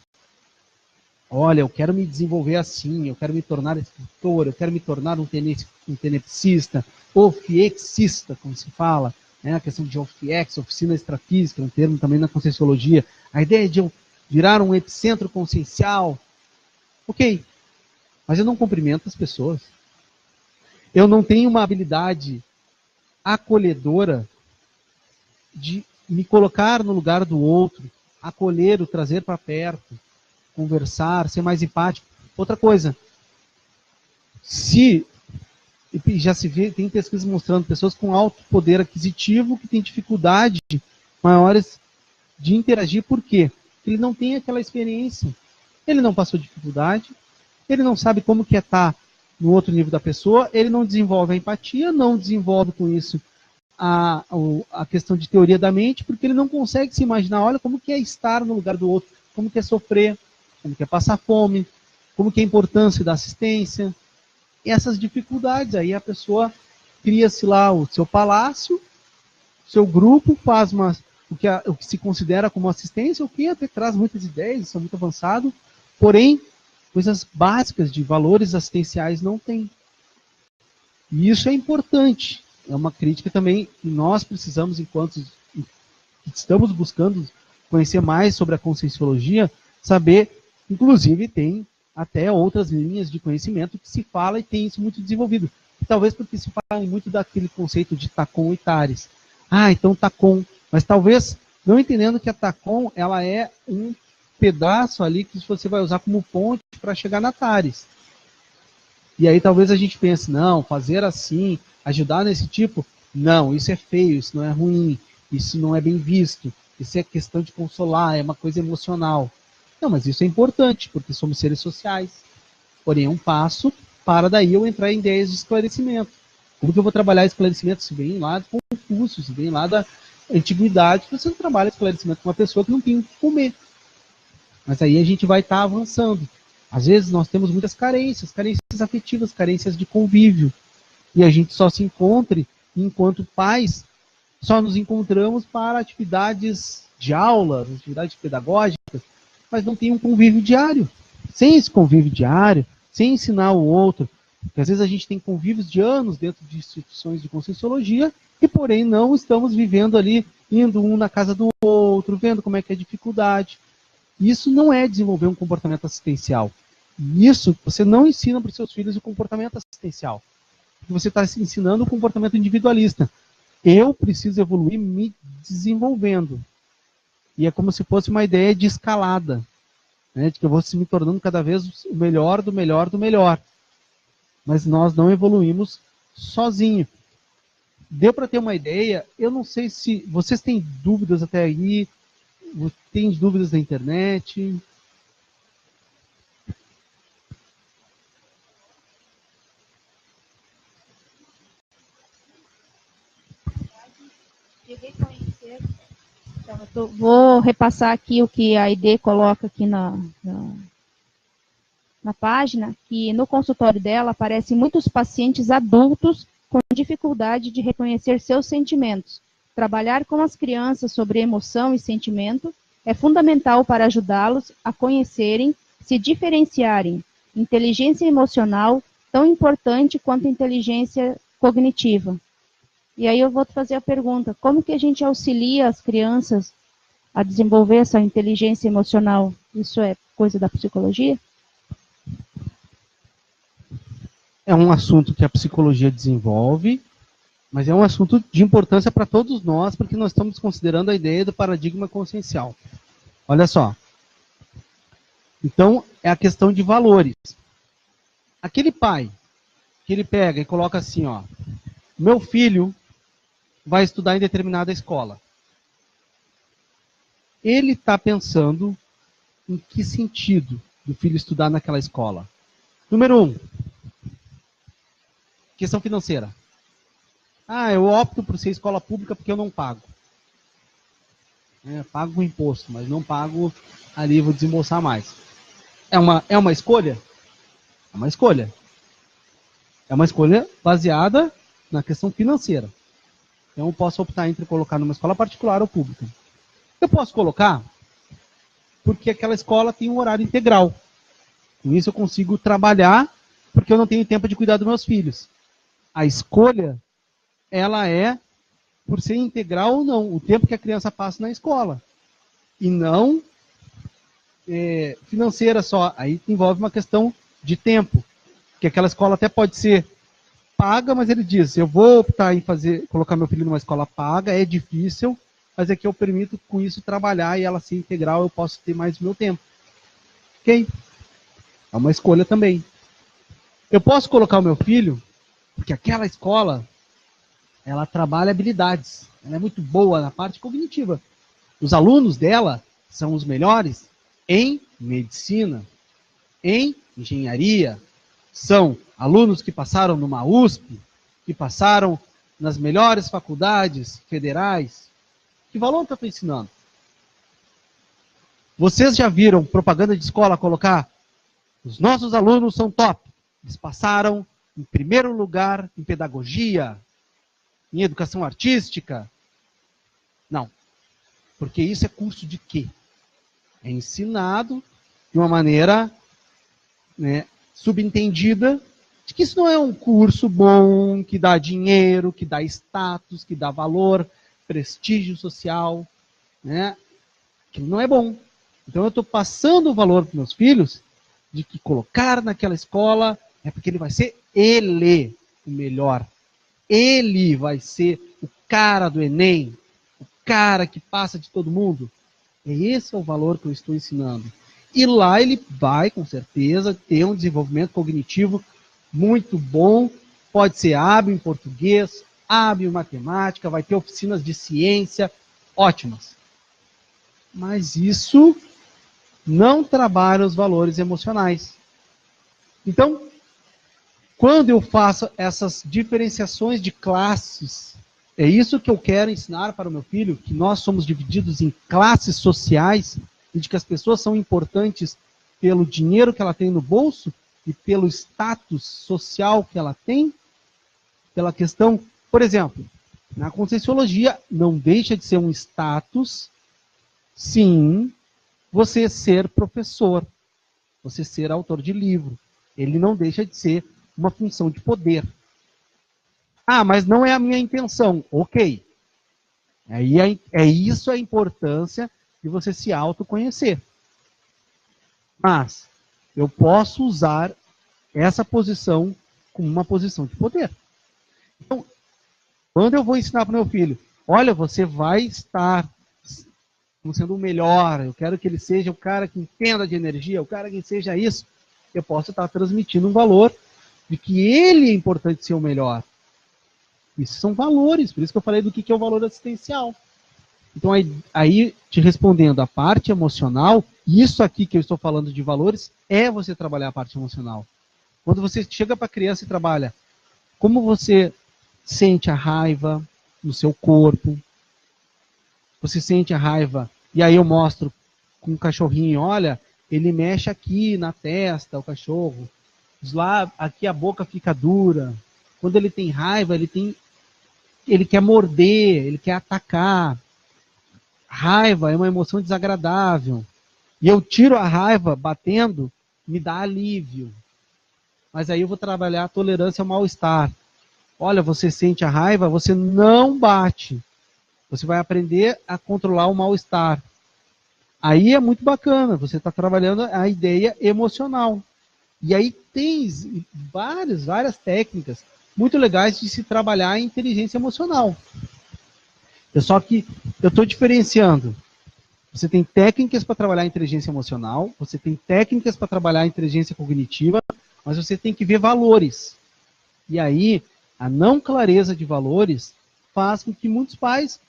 olha, eu quero me desenvolver assim, eu quero me tornar escritor, eu quero me tornar um tenepsista, ofiexista, como se fala, né? A questão de ofiex, oficina extrafísica, um termo também na Conscienciologia. A ideia de eu virar um epicentro consciencial. Ok, mas eu não cumprimento as pessoas. Eu não tenho uma habilidade acolhedora de me colocar no lugar do outro, acolher, o trazer para perto, conversar, ser mais empático. Outra coisa, já se vê, tem pesquisas mostrando pessoas com alto poder aquisitivo que têm dificuldade maiores de interagir, por quê? Ele não tem aquela experiência, ele não passou dificuldade, ele não sabe como que é estar no outro nível da pessoa, ele não desenvolve a empatia, não desenvolve com isso a questão de teoria da mente, porque ele não consegue se imaginar, olha, como que é estar no lugar do outro, como que é sofrer, como que é passar fome, como que é a importância da assistência. E essas dificuldades, aí a pessoa cria-se lá o seu palácio seu grupo faz o que se considera como assistência, o que até traz muitas ideias, isso é muito avançado, porém, coisas básicas de valores assistenciais não tem. E isso é importante. É uma crítica também que nós precisamos, enquanto estamos buscando conhecer mais sobre a Conscienciologia, saber, inclusive tem até outras linhas de conhecimento que se fala e tem isso muito desenvolvido. Talvez porque se fala muito daquele conceito de TACOM e TARES. Então TACOM. Mas talvez, não entendendo que a TACOM ela é um pedaço ali que você vai usar como ponte para chegar na TARES. E aí talvez a gente pense, não, fazer assim, ajudar nesse tipo, não, isso é feio, isso não é ruim, isso não é bem visto, isso é questão de consolar, é uma coisa emocional. Não, mas isso é importante, porque somos seres sociais. Porém, é um passo para daí eu entrar em ideias de esclarecimento. Como que eu vou trabalhar esclarecimento se vem lá do Confúcio, se vem lá da antiguidade, você não trabalha esclarecimento com uma pessoa que não tem o que comer. Mas aí a gente vai estar avançando. Às vezes nós temos muitas carências afetivas, carências de convívio. E a gente só se encontre, enquanto pais, só nos encontramos para atividades de aula, atividades pedagógicas, mas não tem um convívio diário. Sem esse convívio diário, sem ensinar o outro, porque às vezes a gente tem convívios de anos dentro de instituições de Conscienciologia e, porém, não estamos vivendo ali, indo um na casa do outro, vendo como é que é a dificuldade. Isso não é desenvolver um comportamento assistencial. Isso você não ensina para os seus filhos o comportamento assistencial. Porque você está ensinando o comportamento individualista. Eu preciso evoluir me desenvolvendo. E é como se fosse uma ideia de escalada. Né, de que eu vou se me tornando cada vez o melhor do melhor do melhor. Mas nós não evoluímos sozinho. Deu para ter uma ideia? Eu não sei se vocês têm dúvidas até aí, tem dúvidas na internet. De reconhecer. Então, vou repassar aqui o que a ID coloca aqui na página, que no consultório dela aparecem muitos pacientes adultos com dificuldade de reconhecer seus sentimentos. Trabalhar com as crianças sobre emoção e sentimento é fundamental para ajudá-los a conhecerem, se diferenciarem. Inteligência emocional, tão importante quanto inteligência cognitiva. E aí eu vou te fazer a pergunta, como que a gente auxilia as crianças a desenvolver essa inteligência emocional? Isso é coisa da psicologia? É um assunto que a psicologia desenvolve, mas é um assunto de importância para todos nós, porque nós estamos considerando a ideia do paradigma consciencial. Olha só. Então, é a questão de valores. Aquele pai que ele pega e coloca assim, ó, meu filho vai estudar em determinada escola. Ele está pensando em que sentido do filho estudar naquela escola. Número 1, questão financeira. Eu opto por ser escola pública porque eu não pago. Pago o imposto, mas não pago ali, vou desembolsar mais. É uma escolha? É uma escolha. É uma escolha baseada na questão financeira. Então eu posso optar entre colocar numa escola particular ou pública. Eu posso colocar porque aquela escola tem um horário integral. Com isso eu consigo trabalhar porque eu não tenho tempo de cuidar dos meus filhos. A escolha, ela é por ser integral ou não, o tempo que a criança passa na escola. E não financeira só. Aí envolve uma questão de tempo. Que aquela escola até pode ser paga, mas ele diz, eu vou optar em colocar meu filho numa escola paga, é difícil, mas é que eu permito com isso trabalhar e ela ser integral, eu posso ter mais do meu tempo. Ok? É uma escolha também. Eu posso colocar o meu filho, porque aquela escola, ela trabalha habilidades. Ela é muito boa na parte cognitiva. Os alunos dela são os melhores em medicina, em engenharia. São alunos que passaram numa USP, que passaram nas melhores faculdades federais. Que valor que eu estou ensinando? Vocês já viram propaganda de escola colocar os nossos alunos são top. Eles passaram em primeiro lugar em pedagogia, em educação artística. Não. Porque isso é curso de quê? É ensinado de uma maneira, né, subentendida de que isso não é um curso bom, que dá dinheiro, que dá status, que dá valor, prestígio social, né? Que não é bom. Então eu estou passando o valor para meus filhos de que colocar naquela escola é porque ele vai ser ele o melhor. Ele vai ser o cara do Enem, o cara que passa de todo mundo. Esse é o valor que eu estou ensinando. E lá ele vai, com certeza, ter um desenvolvimento cognitivo muito bom, pode ser hábil em português, hábil em matemática, vai ter oficinas de ciência ótimas. Mas isso não trabalha os valores emocionais. Então, quando eu faço essas diferenciações de classes, é isso que eu quero ensinar para o meu filho, que nós somos divididos em classes sociais e de que as pessoas são importantes pelo dinheiro que ela tem no bolso e pelo status social que ela tem, pela questão, por exemplo, na Conscienciologia não deixa de ser um status, sim, você ser professor, você ser autor de livro. Ele não deixa de ser uma função de poder. Ah, mas não é a minha intenção. Ok. Aí é isso a importância de você se autoconhecer. Mas eu posso usar essa posição como uma posição de poder. Então, quando eu vou ensinar para o meu filho, olha, você vai estar sendo o melhor, eu quero que ele seja o cara que entenda de energia, o cara que seja isso, eu posso estar transmitindo um valor de que ele é importante ser o melhor. Isso são valores, por isso que eu falei do que é o valor assistencial. Então, aí te respondendo, a parte emocional, isso aqui que eu estou falando de valores, é você trabalhar a parte emocional. Quando você chega para a criança e trabalha, como você sente a raiva no seu corpo, você sente a raiva, e aí eu mostro com o cachorrinho, olha, ele mexe aqui na testa, o cachorro, lá, aqui a boca fica dura, quando ele tem raiva, ele quer morder, ele quer atacar. Raiva é uma emoção desagradável. E eu tiro a raiva batendo, me dá alívio. Mas aí eu vou trabalhar a tolerância ao mal-estar. Olha, você sente a raiva, você não bate. Você vai aprender a controlar o mal-estar. Aí é muito bacana, você está trabalhando a ideia emocional. E aí tem várias técnicas muito legais de se trabalhar a inteligência emocional. Só que eu estou diferenciando. Você tem técnicas para trabalhar a inteligência emocional, você tem técnicas para trabalhar a inteligência cognitiva, mas você tem que ver valores. E aí, a não clareza de valores faz com que muitos pais,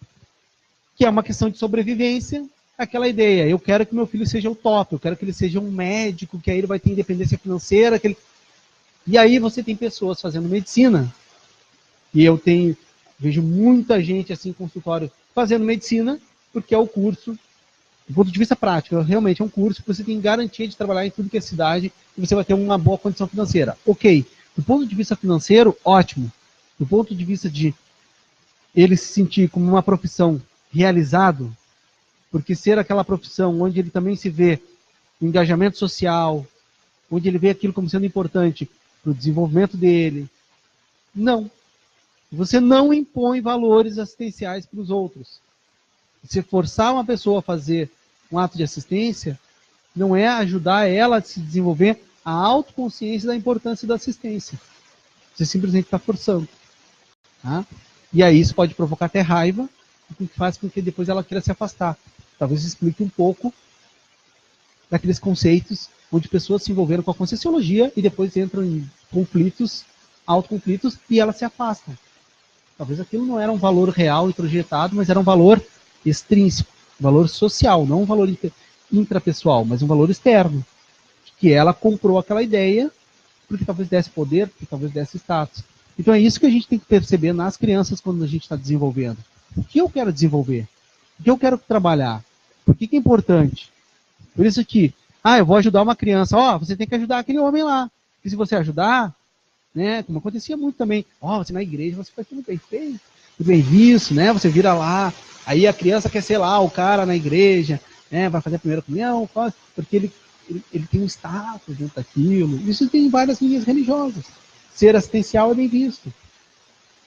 que é uma questão de sobrevivência, aquela ideia, eu quero que meu filho seja o top, eu quero que ele seja um médico, que aí ele vai ter independência financeira. E aí você tem pessoas fazendo medicina, e vejo muita gente assim em consultório fazendo medicina, porque é o curso, do ponto de vista prático, realmente é um curso que você tem garantia de trabalhar em tudo que é cidade e você vai ter uma boa condição financeira. Ok. Do ponto de vista financeiro, ótimo. Do ponto de vista de ele se sentir como uma profissão realizado, porque ser aquela profissão onde ele também se vê no engajamento social, onde ele vê aquilo como sendo importante para o desenvolvimento dele, não. Você não impõe valores assistenciais para os outros. Você forçar uma pessoa a fazer um ato de assistência não é ajudar ela a se desenvolver a autoconsciência da importância da assistência. Você simplesmente está forçando. Tá? E aí isso pode provocar até raiva, o que faz com que depois ela queira se afastar. Talvez explique um pouco daqueles conceitos onde pessoas se envolveram com a Conscienciologia e depois entram em conflitos, autoconflitos, e elas se afastam. Talvez aquilo não era um valor real e projetado, mas era um valor extrínseco, um valor social, não um valor intrapessoal, mas um valor externo. Que ela comprou aquela ideia porque talvez desse poder, porque talvez desse status. Então é isso que a gente tem que perceber nas crianças quando a gente está desenvolvendo. O que eu quero desenvolver? O que eu quero trabalhar? Por que é importante? Por isso que, eu vou ajudar uma criança. Você tem que ajudar aquele homem lá. E se você ajudar, né, como acontecia muito também, você na igreja, você faz tudo bem feito. bem visto, né? Você vira lá, aí a criança quer ser lá o cara na igreja, né? Vai fazer a primeira comunhão, porque ele tem um status dentro daquilo. Isso tem em várias linhas religiosas. Ser assistencial é bem visto.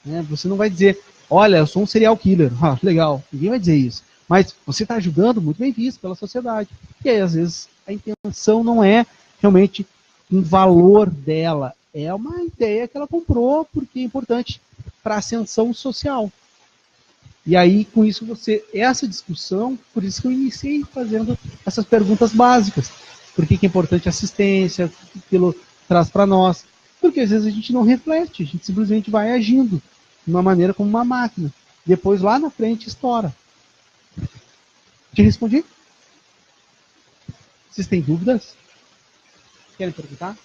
Né? Você não vai dizer, olha, eu sou um serial killer. Ah, legal, ninguém vai dizer isso. Mas você está ajudando, muito bem visto pela sociedade. E aí, às vezes, a intenção não é realmente um valor dela. É uma ideia que ela comprou porque é importante para a ascensão social. E aí, com isso, essa discussão, por isso que eu iniciei fazendo essas perguntas básicas. Por que é importante a assistência, o que aquilo traz para nós. Porque às vezes a gente não reflete, a gente simplesmente vai agindo de uma maneira como uma máquina. Depois, lá na frente, estoura. Te respondi? Vocês têm dúvidas? Querem perguntar?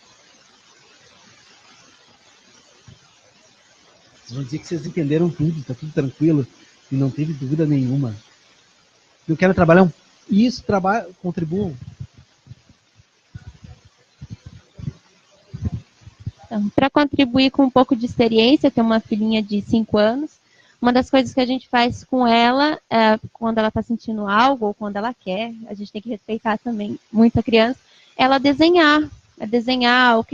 Vocês vão dizer que vocês entenderam tudo, está tudo tranquilo e não teve dúvida nenhuma. Não quero trabalhar? Isso, contribuam. Então, para contribuir com um pouco de experiência, eu tenho uma filhinha de 5 anos. Uma das coisas que a gente faz com ela, quando ela está sentindo algo ou quando ela quer, a gente tem que respeitar também muito a criança, ela desenhar.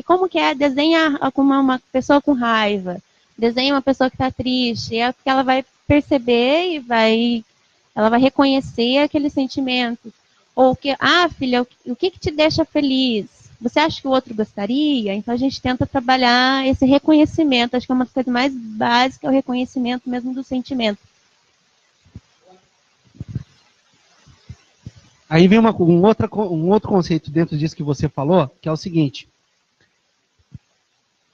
Como que é desenhar como uma pessoa com raiva, desenha uma pessoa que está triste, é porque ela vai perceber e ela vai reconhecer aquele sentimento. Ou que, filha, o que te deixa feliz? Você acha que o outro gostaria? Então a gente tenta trabalhar esse reconhecimento. Acho que é uma das coisas mais básicas, é o reconhecimento mesmo do sentimento. Aí vem um outro conceito dentro disso que você falou, que é o seguinte.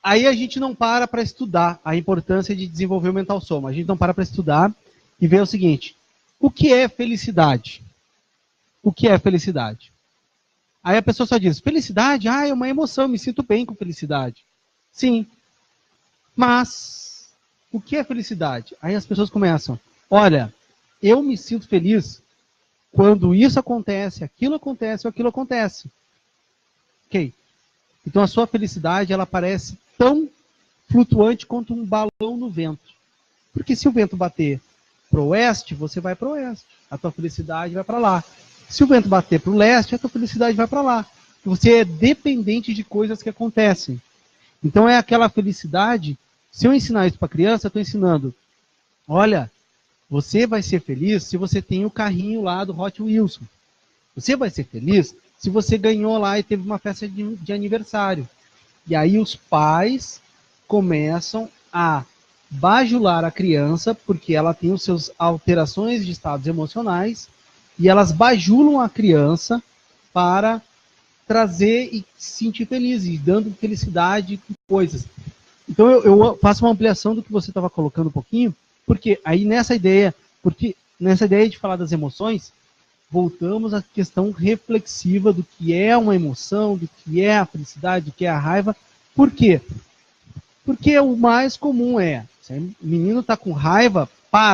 Aí a gente não para estudar a importância de desenvolver o mental soma. A gente não para estudar e ver o seguinte. O que é felicidade? O que é felicidade? Aí a pessoa só diz, felicidade? É uma emoção, eu me sinto bem com felicidade. Sim. Mas, o que é felicidade? Aí as pessoas começam, olha, eu me sinto feliz quando isso acontece, aquilo acontece ou aquilo acontece. Ok. Então a sua felicidade, ela parece tão flutuante quanto um balão no vento. Porque se o vento bater para o oeste, você vai para o oeste. A tua felicidade vai para lá. Se o vento bater para o leste, a tua felicidade vai para lá. Você é dependente de coisas que acontecem. Então é aquela felicidade. Se eu ensinar isso para a criança, eu estou ensinando. Olha, você vai ser feliz se você tem o carrinho lá do Hot Wheels. Você vai ser feliz se você ganhou lá e teve uma festa de aniversário. E aí os pais começam a bajular a criança, porque ela tem os seus alterações de estados emocionais, e elas bajulam a criança para trazer e se sentir feliz, e dando felicidade com coisas. Então eu faço uma ampliação do que você estava colocando um pouquinho, porque aí nessa ideia de falar das emoções, voltamos à questão reflexiva do que é uma emoção, do que é a felicidade, do que é a raiva. Por quê? Porque o mais comum se o menino está com raiva,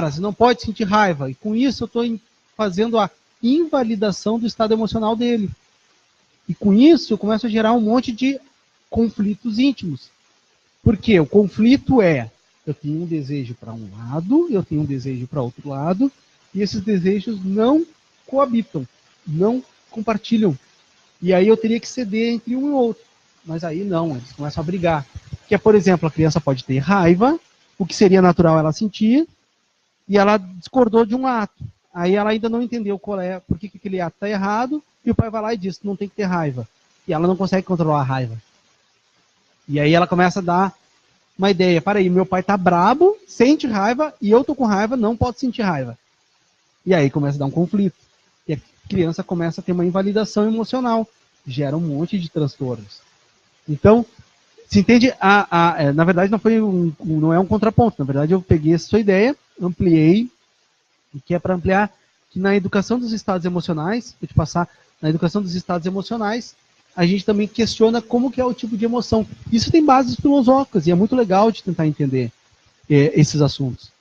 você não pode sentir raiva. E com isso eu estou fazendo a invalidação do estado emocional dele. E com isso eu começo a gerar um monte de conflitos íntimos. Porque o conflito eu tenho um desejo para um lado, eu tenho um desejo para outro lado, e esses desejos não coabitam, não compartilham. E aí eu teria que ceder entre um e outro. Mas aí não, eles começam a brigar. Que é, por exemplo, a criança pode ter raiva, o que seria natural ela sentir, e ela discordou de um ato. Aí ela ainda não entendeu por que aquele ato está errado, e o pai vai lá e diz, não tem que ter raiva. E ela não consegue controlar a raiva. E aí ela começa a dar uma ideia, aí, meu pai tá brabo, sente raiva, e eu tô com raiva, não posso sentir raiva. E aí começa a dar um conflito. E a criança começa a ter uma invalidação emocional, gera um monte de transtornos. Então, se entende, na verdade não é um contraponto, na verdade eu peguei essa sua ideia, ampliei, que é para ampliar que na educação dos estados emocionais, vou te passar, na educação dos estados emocionais, a gente também questiona como que é o tipo de emoção. Isso tem bases filosóficas e é muito legal de tentar entender esses assuntos.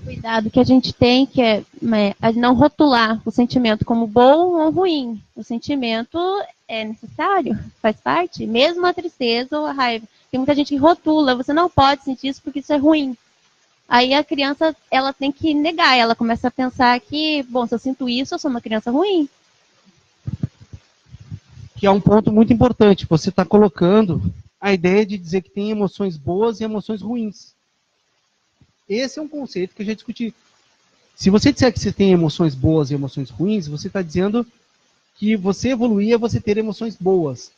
Cuidado que a gente tem que é não rotular o sentimento como bom ou ruim. O sentimento é necessário, faz parte, mesmo a tristeza ou a raiva. Tem muita gente que rotula, você não pode sentir isso porque isso é ruim. Aí a criança, ela tem que negar, ela começa a pensar que, bom, se eu sinto isso, eu sou uma criança ruim. Que é um ponto muito importante, você está colocando a ideia de dizer que tem emoções boas e emoções ruins. Esse é um conceito que eu já discuti. Se você disser que você tem emoções boas e emoções ruins, você está dizendo que você evoluir é você ter emoções boas.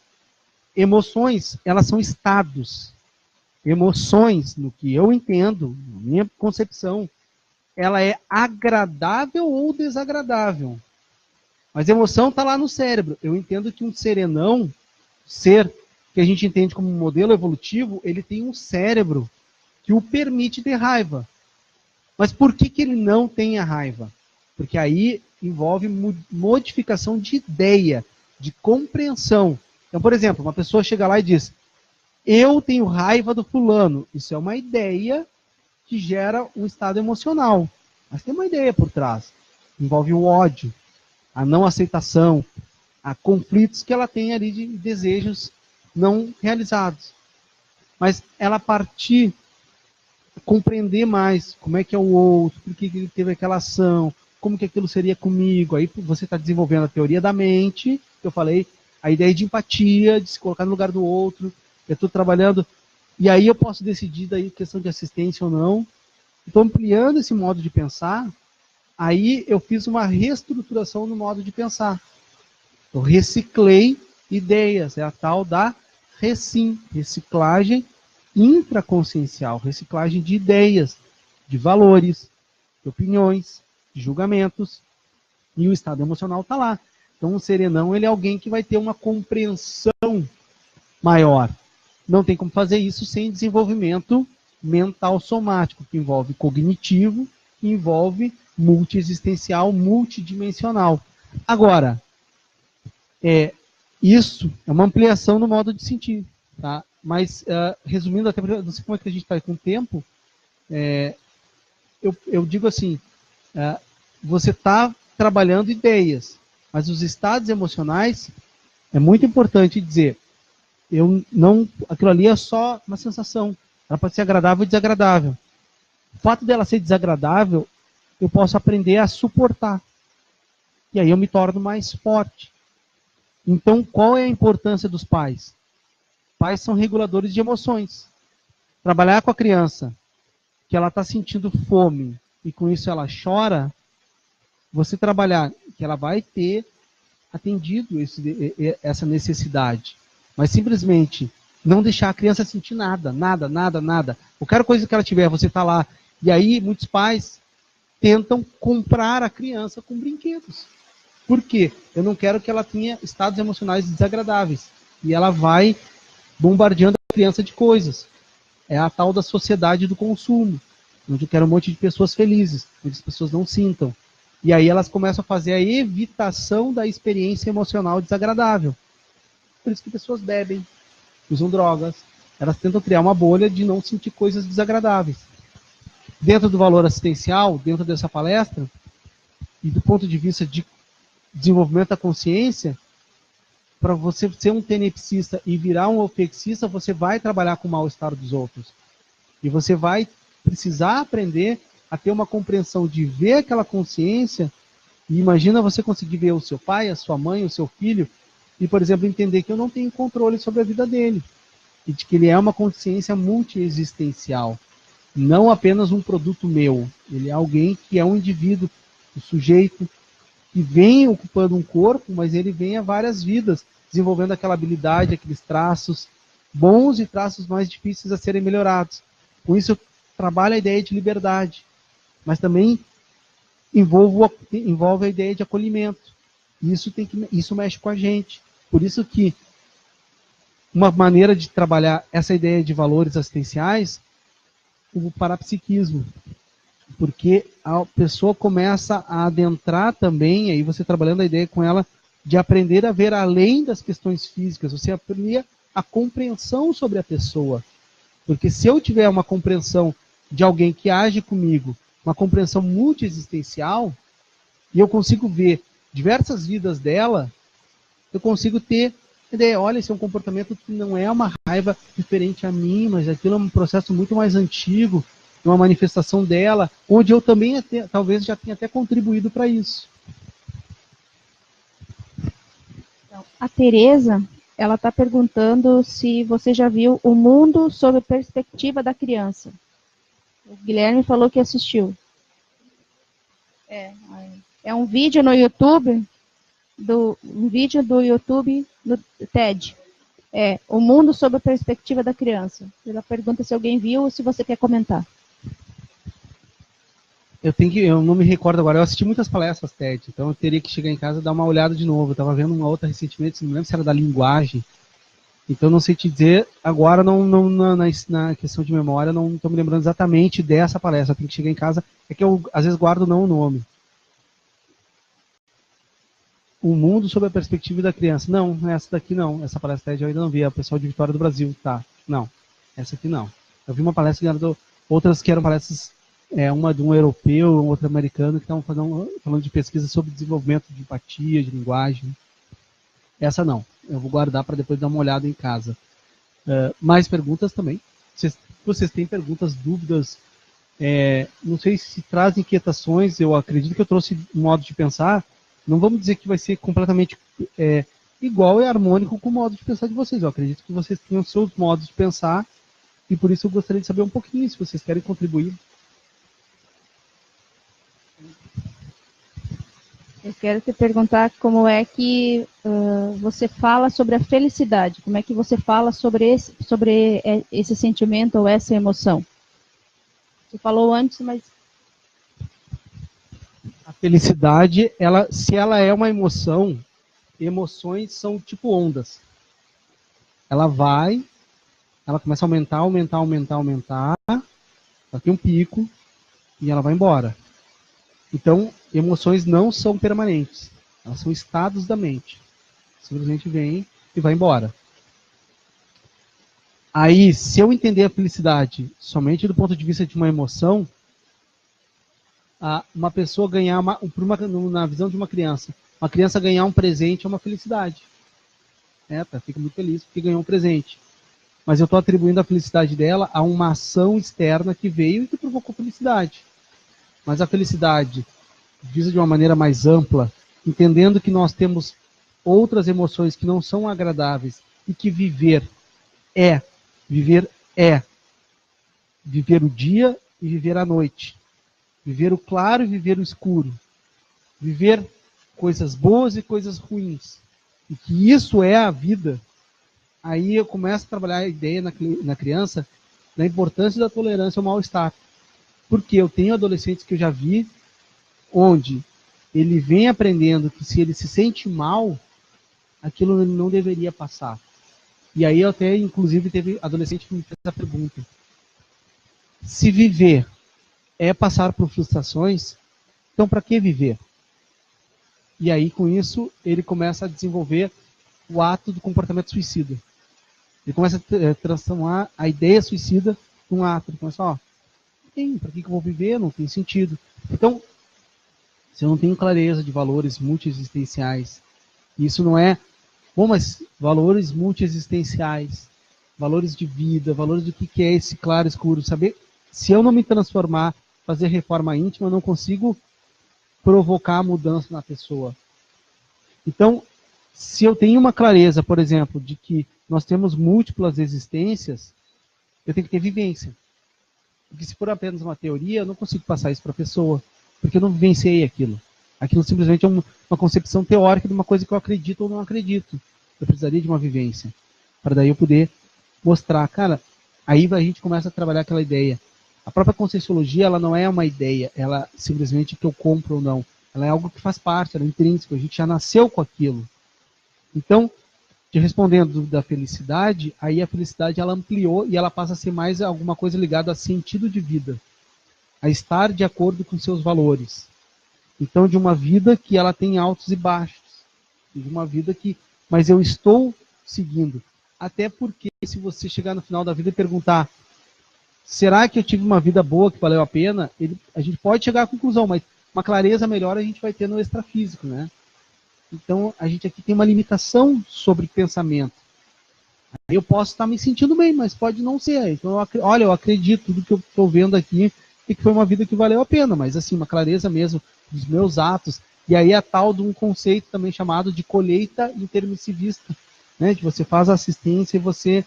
Emoções, elas são estados. Emoções, no que eu entendo, na minha concepção, ela é agradável ou desagradável. Mas a emoção está lá no cérebro. Eu entendo que um serenão, ser que a gente entende como um modelo evolutivo, ele tem um cérebro que o permite ter raiva. Mas por que ele não tem a raiva? Porque aí envolve modificação de ideia, de compreensão. Então, por exemplo, uma pessoa chega lá e diz: eu tenho raiva do fulano. Isso é uma ideia que gera um estado emocional. Mas tem uma ideia por trás. Envolve o ódio, a não aceitação, a conflitos que ela tem ali de desejos não realizados. Mas ela partir, compreender mais como é que é o outro, por que ele teve aquela ação, como que aquilo seria comigo. Aí você está desenvolvendo a teoria da mente, que eu falei, a ideia de empatia, de se colocar no lugar do outro. Eu estou trabalhando, e aí eu posso decidir daí questão de assistência ou não. Estou ampliando esse modo de pensar. Aí eu fiz uma reestruturação no modo de pensar. Eu reciclei ideias, é a tal da reciclagem intraconsciencial, reciclagem de ideias, de valores, de opiniões, de julgamentos, e o estado emocional está lá. Então o serenão, ele é alguém que vai ter uma compreensão maior. Não tem como fazer isso sem desenvolvimento mental somático, que envolve cognitivo, que envolve multiexistencial, multidimensional. Agora, isso é uma ampliação no modo de sentir, tá? Mas, resumindo, até não sei como é que a gente está com o tempo, eu digo assim, você está trabalhando ideias, mas os estados emocionais, é muito importante dizer, aquilo ali é só uma sensação, ela pode ser agradável ou desagradável. O fato dela ser desagradável, eu posso aprender a suportar. E aí eu me torno mais forte. Então, qual é a importância dos pais? Pais são reguladores de emoções. Trabalhar com a criança, que ela está sentindo fome, e com isso ela chora, você trabalhar que ela vai ter atendido essa necessidade. Mas simplesmente não deixar a criança sentir nada. Qualquer coisa que ela tiver, você está lá. E aí, muitos pais tentam comprar a criança com brinquedos. Por quê? Eu não quero que ela tenha estados emocionais desagradáveis. E ela vai bombardeando a criança de coisas. É a tal da sociedade do consumo, onde eu quero um monte de pessoas felizes, onde as pessoas não sintam. E aí elas começam a fazer a evitação da experiência emocional desagradável. Por isso que pessoas bebem, usam drogas, elas tentam criar uma bolha de não sentir coisas desagradáveis. Dentro do valor assistencial, dentro dessa palestra, e do ponto de vista de desenvolvimento da consciência, para você ser um tenepsista e virar um ofexista, você vai trabalhar com o mal-estar dos outros. E você vai precisar aprender a ter uma compreensão de ver aquela consciência, e imagina você conseguir ver o seu pai, a sua mãe, o seu filho, e, por exemplo, entender que eu não tenho controle sobre a vida dele, e de que ele é uma consciência multiexistencial, não apenas um produto meu. Ele é alguém que é um indivíduo, um sujeito, que vem ocupando um corpo, mas ele vem a várias vidas, desenvolvendo aquela habilidade, aqueles traços bons e traços mais difíceis a serem melhorados. Com isso, eu trabalho a ideia de liberdade, mas também envolve a ideia de acolhimento. Isso mexe com a gente. Por isso que uma maneira de trabalhar essa ideia de valores assistenciais, o parapsiquismo, porque a pessoa começa a adentrar também, aí você trabalhando a ideia com ela, de aprender a ver além das questões físicas, você aprender a compreensão sobre a pessoa. Porque se eu tiver uma compreensão de alguém que age comigo, uma compreensão multiexistencial, e eu consigo ver diversas vidas dela, eu consigo ter ideia, olha, esse é um comportamento que não é uma raiva diferente a mim, mas aquilo é um processo muito mais antigo, uma manifestação dela, onde eu também talvez já tenha até contribuído para isso. Então, a Tereza, ela está perguntando se você já viu O Mundo sob a Perspectiva da Criança. O Guilherme falou que assistiu. É um vídeo no YouTube, um vídeo do YouTube do TED. O Mundo sob a Perspectiva da Criança. Ela pergunta se alguém viu ou se você quer comentar. Eu não me recordo agora, eu assisti muitas palestras TED, então eu teria que chegar em casa e dar uma olhada de novo. Eu estava vendo uma outra recentemente, não lembro se era da linguagem, então não sei te dizer, agora na questão de memória, não estou me lembrando exatamente dessa palestra, eu tenho que chegar em casa, é que eu às vezes guardo não o nome. O Mundo sob a Perspectiva da Criança. Não, essa daqui não, essa palestra TED eu ainda não vi, é o pessoal de Vitória do Brasil, tá, não, essa aqui não. Eu vi uma palestra, outras que eram palestras, uma de um europeu, outra americana, que estavam falando de pesquisa sobre desenvolvimento de empatia, de linguagem. Essa não. Eu vou guardar para depois dar uma olhada em casa. Mais perguntas também. Vocês têm perguntas, dúvidas? Não sei se traz inquietações. Eu acredito que eu trouxe um modo de pensar. Não vamos dizer que vai ser completamente igual e harmônico com o modo de pensar de vocês. Eu acredito que vocês tenham seus modos de pensar e por isso eu gostaria de saber um pouquinho, se vocês querem contribuir. Eu quero te perguntar como é que você fala sobre a felicidade. Como é que você fala sobre esse sentimento ou essa emoção? Você falou antes, mas... A felicidade, se ela é uma emoção, emoções são tipo ondas. Ela começa a aumentar, ela tem um pico e ela vai embora. Então, emoções não são permanentes. Elas são estados da mente. Simplesmente vem e vai embora. Aí, se eu entender a felicidade somente do ponto de vista de uma emoção, uma pessoa ganhar, na visão de uma criança ganhar um presente é uma felicidade. Fica muito feliz porque ganhou um presente. Mas eu estou atribuindo a felicidade dela a uma ação externa que veio e que provocou felicidade. Mas a felicidade, vista de uma maneira mais ampla, entendendo que nós temos outras emoções que não são agradáveis e que viver é viver o dia e viver a noite, viver o claro e viver o escuro, viver coisas boas e coisas ruins, e que isso é a vida. Aí eu começo a trabalhar a ideia na criança da importância da tolerância ao mal-estar. Porque eu tenho adolescentes que eu já vi onde ele vem aprendendo que se ele se sente mal, aquilo não deveria passar. E aí eu até, inclusive, teve adolescente que me fez essa pergunta. Se viver é passar por frustrações, então para que viver? E aí, com isso, ele começa a desenvolver o ato do comportamento suicida. Ele começa a transformar a ideia suicida num ato. Ele começa, para que eu vou viver? Não tem sentido. Então, se eu não tenho clareza de valores multiexistenciais, isso não é, mas valores multiexistenciais, valores de vida, valores do que é esse claro escuro, saber, se eu não me transformar, fazer reforma íntima, eu não consigo provocar a mudança na pessoa. Então, se eu tenho uma clareza, por exemplo, de que nós temos múltiplas existências, eu tenho que ter vivência. Porque se for apenas uma teoria, eu não consigo passar isso para a pessoa, porque eu não vivenciei aquilo. Aquilo simplesmente é uma concepção teórica de uma coisa que eu acredito ou não acredito. Eu precisaria de uma vivência, para daí eu poder mostrar. Cara, aí a gente começa a trabalhar aquela ideia. A própria Conscienciologia, ela não é uma ideia, ela simplesmente que eu compro ou não. Ela é algo que faz parte, ela é intrínseco, a gente já nasceu com aquilo. Então, te respondendo da felicidade, aí a felicidade ela ampliou e ela passa a ser mais alguma coisa ligada a sentido de vida, a estar de acordo com seus valores. Então, de uma vida que ela tem altos e baixos, de uma vida que, mas eu estou seguindo. Até porque se você chegar no final da vida e perguntar, será que eu tive uma vida boa que valeu a pena? A gente pode chegar à conclusão, mas uma clareza melhor a gente vai ter no extrafísico, né? Então, a gente aqui tem uma limitação sobre pensamento. Eu posso estar me sentindo bem, mas pode não ser. Então, olha, eu acredito, tudo que eu estou vendo aqui, e que foi uma vida que valeu a pena, mas assim, uma clareza mesmo dos meus atos. E aí a tal de um conceito também chamado de colheita intermissivista, né? Que você faz a assistência e você,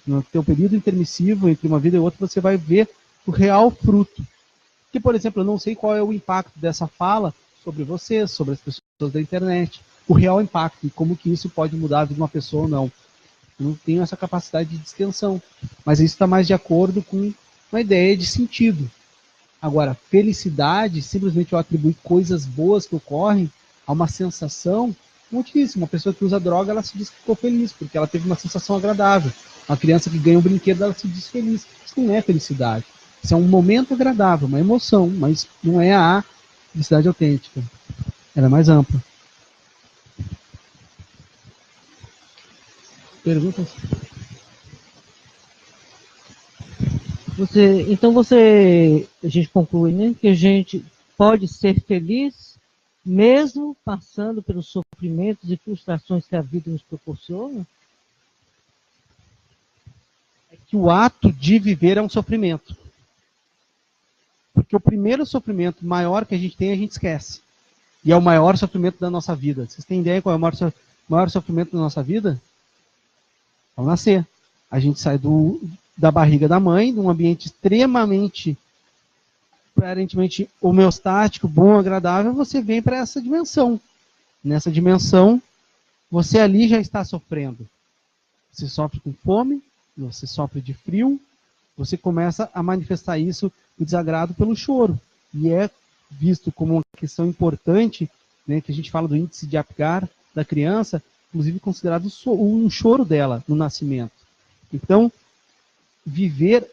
no teu período intermissivo, entre uma vida e outra, você vai ver o real fruto. Que, por exemplo, eu não sei qual é o impacto dessa fala sobre você, sobre as pessoas da internet, o real impacto e como que isso pode mudar a vida de uma pessoa ou não. Eu não tenho essa capacidade de distensão, mas isso está mais de acordo com uma ideia de sentido. Agora, felicidade, simplesmente eu atribuir coisas boas que ocorrem a uma sensação, como eu disse, uma pessoa que usa droga, ela se diz que ficou feliz, porque ela teve uma sensação agradável. Uma criança que ganha um brinquedo, ela se diz feliz. Isso não é felicidade. Isso é um momento agradável, uma emoção, mas não é a felicidade autêntica. Ela é mais ampla. Perguntas? Então a gente conclui, né, que a gente pode ser feliz mesmo passando pelos sofrimentos e frustrações que a vida nos proporciona? É que o ato de viver é um sofrimento. Porque o primeiro sofrimento maior que a gente esquece. E é o maior sofrimento da nossa vida. Vocês têm ideia qual é o maior sofrimento da nossa vida? Ao nascer. A gente sai da barriga da mãe, de um ambiente extremamente, aparentemente homeostático, bom, agradável, você vem para essa dimensão. Nessa dimensão, você ali já está sofrendo. Você sofre com fome, você sofre de frio, você começa a manifestar isso, o desagrado pelo choro. E é visto como uma questão importante, né, que a gente fala do índice de Apgar da criança, inclusive considerado um choro dela no nascimento. Então, viver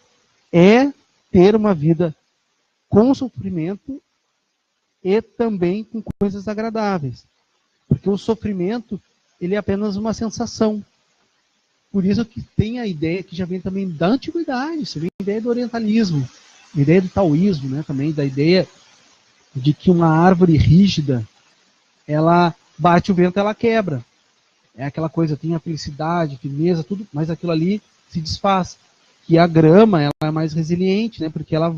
é ter uma vida com sofrimento e também com coisas agradáveis. Porque o sofrimento, ele é apenas uma sensação. Por isso que tem a ideia que já vem também da antiguidade, isso vem a ideia do orientalismo, a ideia do taoísmo, né, também da ideia de que uma árvore rígida, ela bate o vento, ela quebra. É aquela coisa, tem a felicidade, firmeza, tudo, mas aquilo ali se desfaz. Que a grama, ela é mais resiliente, né, porque ela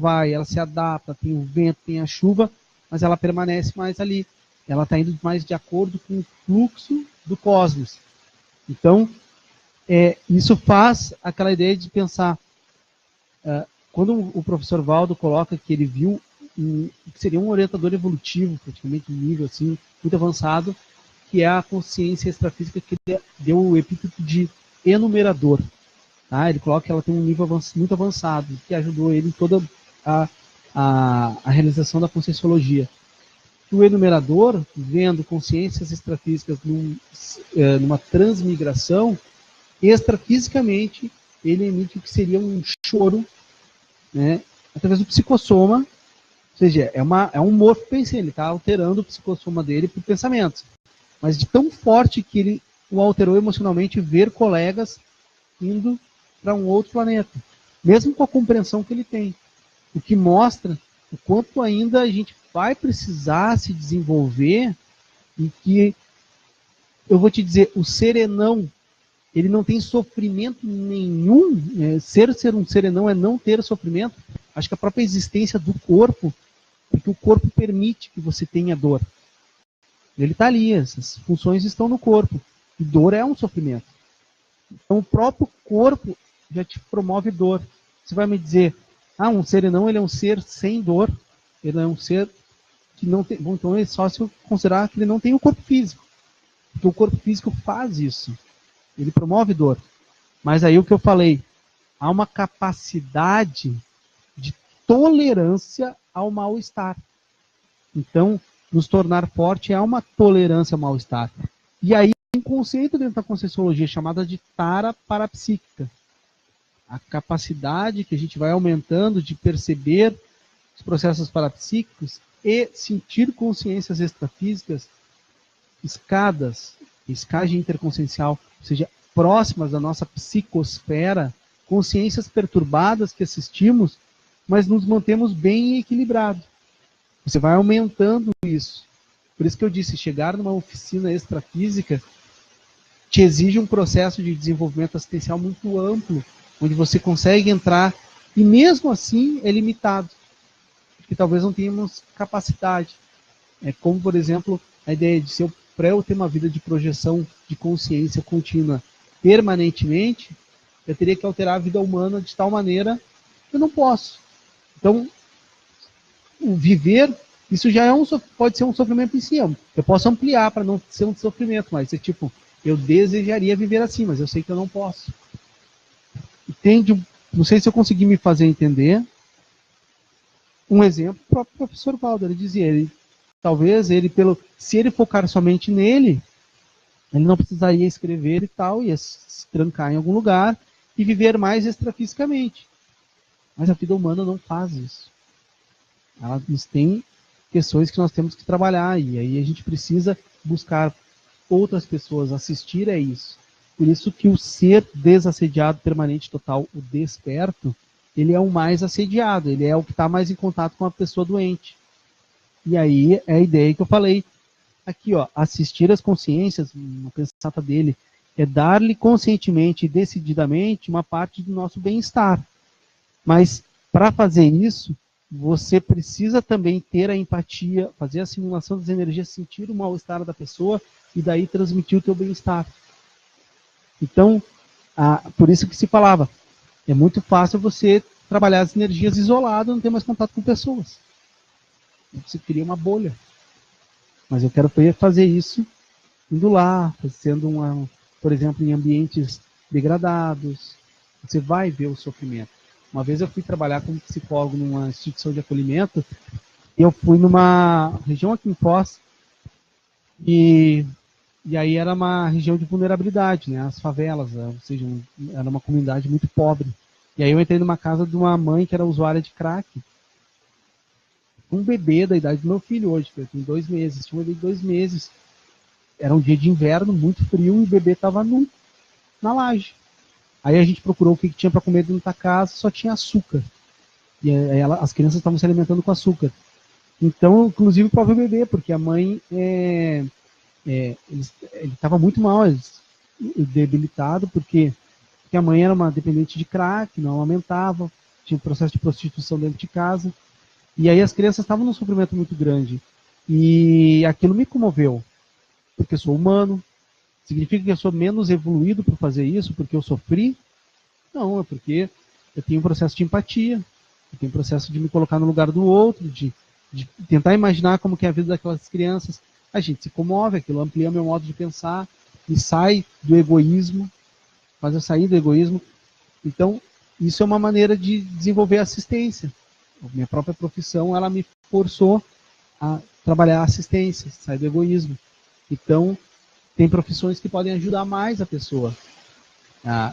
se adapta, tem o vento, tem a chuva, mas ela permanece mais ali. Ela está indo mais de acordo com o fluxo do cosmos. Então, isso faz aquela ideia de pensar, quando o professor Valdo coloca que ele viu que seria um orientador evolutivo, praticamente um nível assim, muito avançado, que é a consciência extrafísica, que ele deu o epíteto de enumerador. Tá? Ele coloca que ela tem um nível muito avançado, que ajudou ele em toda a realização da conscienciologia. O enumerador, vendo consciências extrafísicas numa transmigração, extrafisicamente ele emite o que seria um choro, né, através do psicossoma, ou seja, é um morfo pensei, ele está alterando o psicossoma dele por pensamentos. Mas de tão forte que ele o alterou emocionalmente ver colegas indo para um outro planeta, mesmo com a compreensão que ele tem. O que mostra o quanto ainda a gente vai precisar se desenvolver e que, eu vou te dizer, o serenão, ele não tem sofrimento nenhum. Ser um serenão é não ter sofrimento. Acho que a própria existência do corpo, porque o corpo permite que você tenha dor. Ele está ali, essas funções estão no corpo. E dor é um sofrimento. Então o próprio corpo já te promove dor. Você vai me dizer, um serenão ele é um ser sem dor. Ele é um ser que não tem... Bom, então é só se eu considerar que ele não tem o corpo físico. Porque o corpo físico faz isso. Ele promove dor. Mas aí o que eu falei, há uma capacidade de tolerância ao mal-estar. Então, nos tornar forte é uma tolerância ao mal-estar. E aí tem um conceito dentro da Conscienciologia chamada de tara parapsíquica. A capacidade que a gente vai aumentando de perceber os processos parapsíquicos e sentir consciências extrafísicas, escagem interconsciencial, ou seja, próximas da nossa psicosfera, consciências perturbadas que assistimos, mas nos mantemos bem equilibrados. Você vai aumentando isso. Por isso que eu disse, chegar numa oficina extrafísica te exige um processo de desenvolvimento assistencial muito amplo, onde você consegue entrar, e mesmo assim é limitado, porque talvez não tenhamos capacidade. É como, por exemplo, a ideia de para eu ter uma vida de projeção de consciência contínua permanentemente, eu teria que alterar a vida humana de tal maneira que eu não posso. Então, o viver, isso já pode ser um sofrimento em si. Eu posso ampliar para não ser um sofrimento, mas é tipo, eu desejaria viver assim, mas eu sei que eu não posso. Entende? Não sei se eu consegui me fazer entender. Um exemplo, o próprio professor Valdo, ele dizia, talvez se ele focar somente nele, ele não precisaria escrever e tal, ia se trancar em algum lugar e viver mais extrafisicamente. Mas a vida humana não faz isso. Ela tem questões que nós temos que trabalhar, e aí a gente precisa buscar outras pessoas, assistir a isso. Por isso que o ser desassediado permanente total, o desperto, ele é o mais assediado, ele é o que está mais em contato com a pessoa doente. E aí é a ideia que eu falei. Aqui, ó, assistir às consciências, uma pensata dele, é dar-lhe conscientemente e decididamente uma parte do nosso bem-estar. Mas, para fazer isso, você precisa também ter a empatia, fazer a simulação das energias, sentir o mal-estar da pessoa e daí transmitir o teu bem-estar. Então, por isso que se falava, é muito fácil você trabalhar as energias isolado, não ter mais contato com pessoas. Você cria uma bolha. Mas eu quero fazer isso indo lá, sendo por exemplo, em ambientes degradados. Você vai ver o sofrimento. Uma vez eu fui trabalhar como psicólogo numa instituição de acolhimento, e eu fui numa região aqui em Foz, e aí era uma região de vulnerabilidade, né? As favelas, ou seja, era uma comunidade muito pobre. E aí eu entrei numa casa de uma mãe que era usuária de crack. Um bebê da idade do meu filho hoje, que tem 2 meses. Tinha um bebê de 2 meses. Era um dia de inverno, muito frio, e o bebê estava na laje. Aí a gente procurou o que tinha para comer dentro da casa, só tinha açúcar. E as crianças estavam se alimentando com açúcar. Então, inclusive o próprio bebê, porque a mãe ele estava muito mal, debilitado, porque a mãe era uma dependente de crack, não aumentava, tinha um processo de prostituição dentro de casa. E aí as crianças estavam num sofrimento muito grande. E aquilo me comoveu, porque eu sou humano. Significa que eu sou menos evoluído por fazer isso, porque eu sofri? Não, é porque eu tenho um processo de empatia, eu tenho um processo de me colocar no lugar do outro, de tentar imaginar como que é a vida daquelas crianças. A gente se comove, aquilo amplia meu modo de pensar, e sai do egoísmo, faz eu sair do egoísmo. Então, isso é uma maneira de desenvolver assistência. A minha própria profissão, ela me forçou a trabalhar a assistência, sair do egoísmo. Então, tem profissões que podem ajudar mais a pessoa.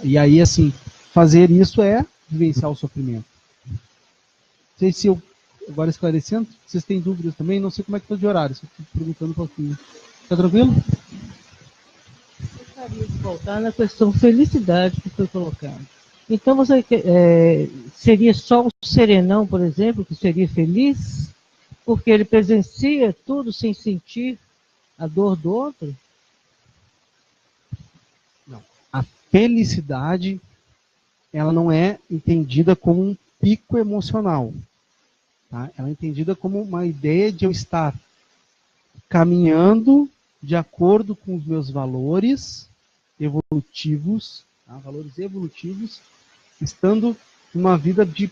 E aí, assim, fazer isso é vivenciar o sofrimento. Não sei se eu, agora esclarecendo, vocês têm dúvidas também? Não sei como é que está de horário, só estou perguntando um pouquinho. Está tranquilo? Eu gostaria de voltar na questão felicidade que foi colocada. Então, seria só o serenão, por exemplo, que seria feliz, porque ele presencia tudo sem sentir a dor do outro? Não. A felicidade, ela não é entendida como um pico emocional. Tá? Ela é entendida como uma ideia de eu estar caminhando de acordo com os meus valores evolutivos, tá? Valores evolutivos, estando numa vida de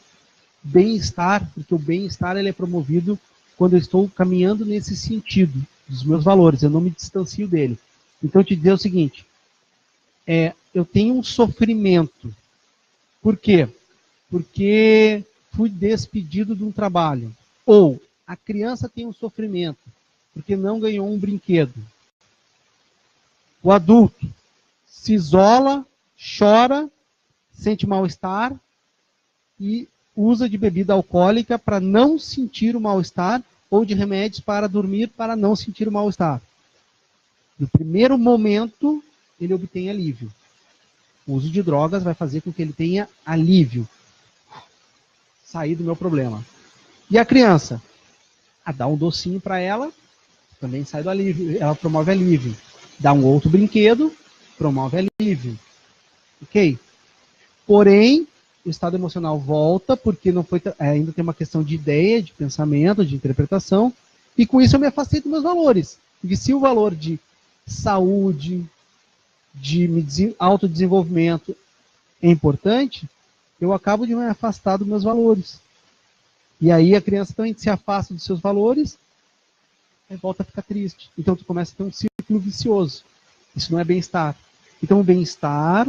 bem-estar, porque o bem-estar ele é promovido quando eu estou caminhando nesse sentido dos meus valores, eu não me distancio dele. Então, eu te dizer o seguinte, eu tenho um sofrimento. Por quê? Porque fui despedido de um trabalho. Ou a criança tem um sofrimento, porque não ganhou um brinquedo. O adulto se isola, chora, sente mal-estar e usa de bebida alcoólica para não sentir o mal-estar ou de remédios para dormir para não sentir o mal-estar. No primeiro momento, ele obtém alívio. O uso de drogas vai fazer com que ele tenha alívio. Sair do meu problema. E a criança? Dá um docinho para ela, também sai do alívio. Ela promove alívio. Dá um outro brinquedo, promove alívio. Ok? Porém, o estado emocional volta, porque não foi, ainda tem uma questão de ideia, de pensamento, de interpretação, e com isso eu me afastei dos meus valores. Porque se o valor de saúde, de autodesenvolvimento é importante, eu acabo de me afastar dos meus valores. E aí a criança também se afasta dos seus valores e volta a ficar triste. Então tu começa a ter um círculo vicioso. Isso não é bem-estar. Então o bem-estar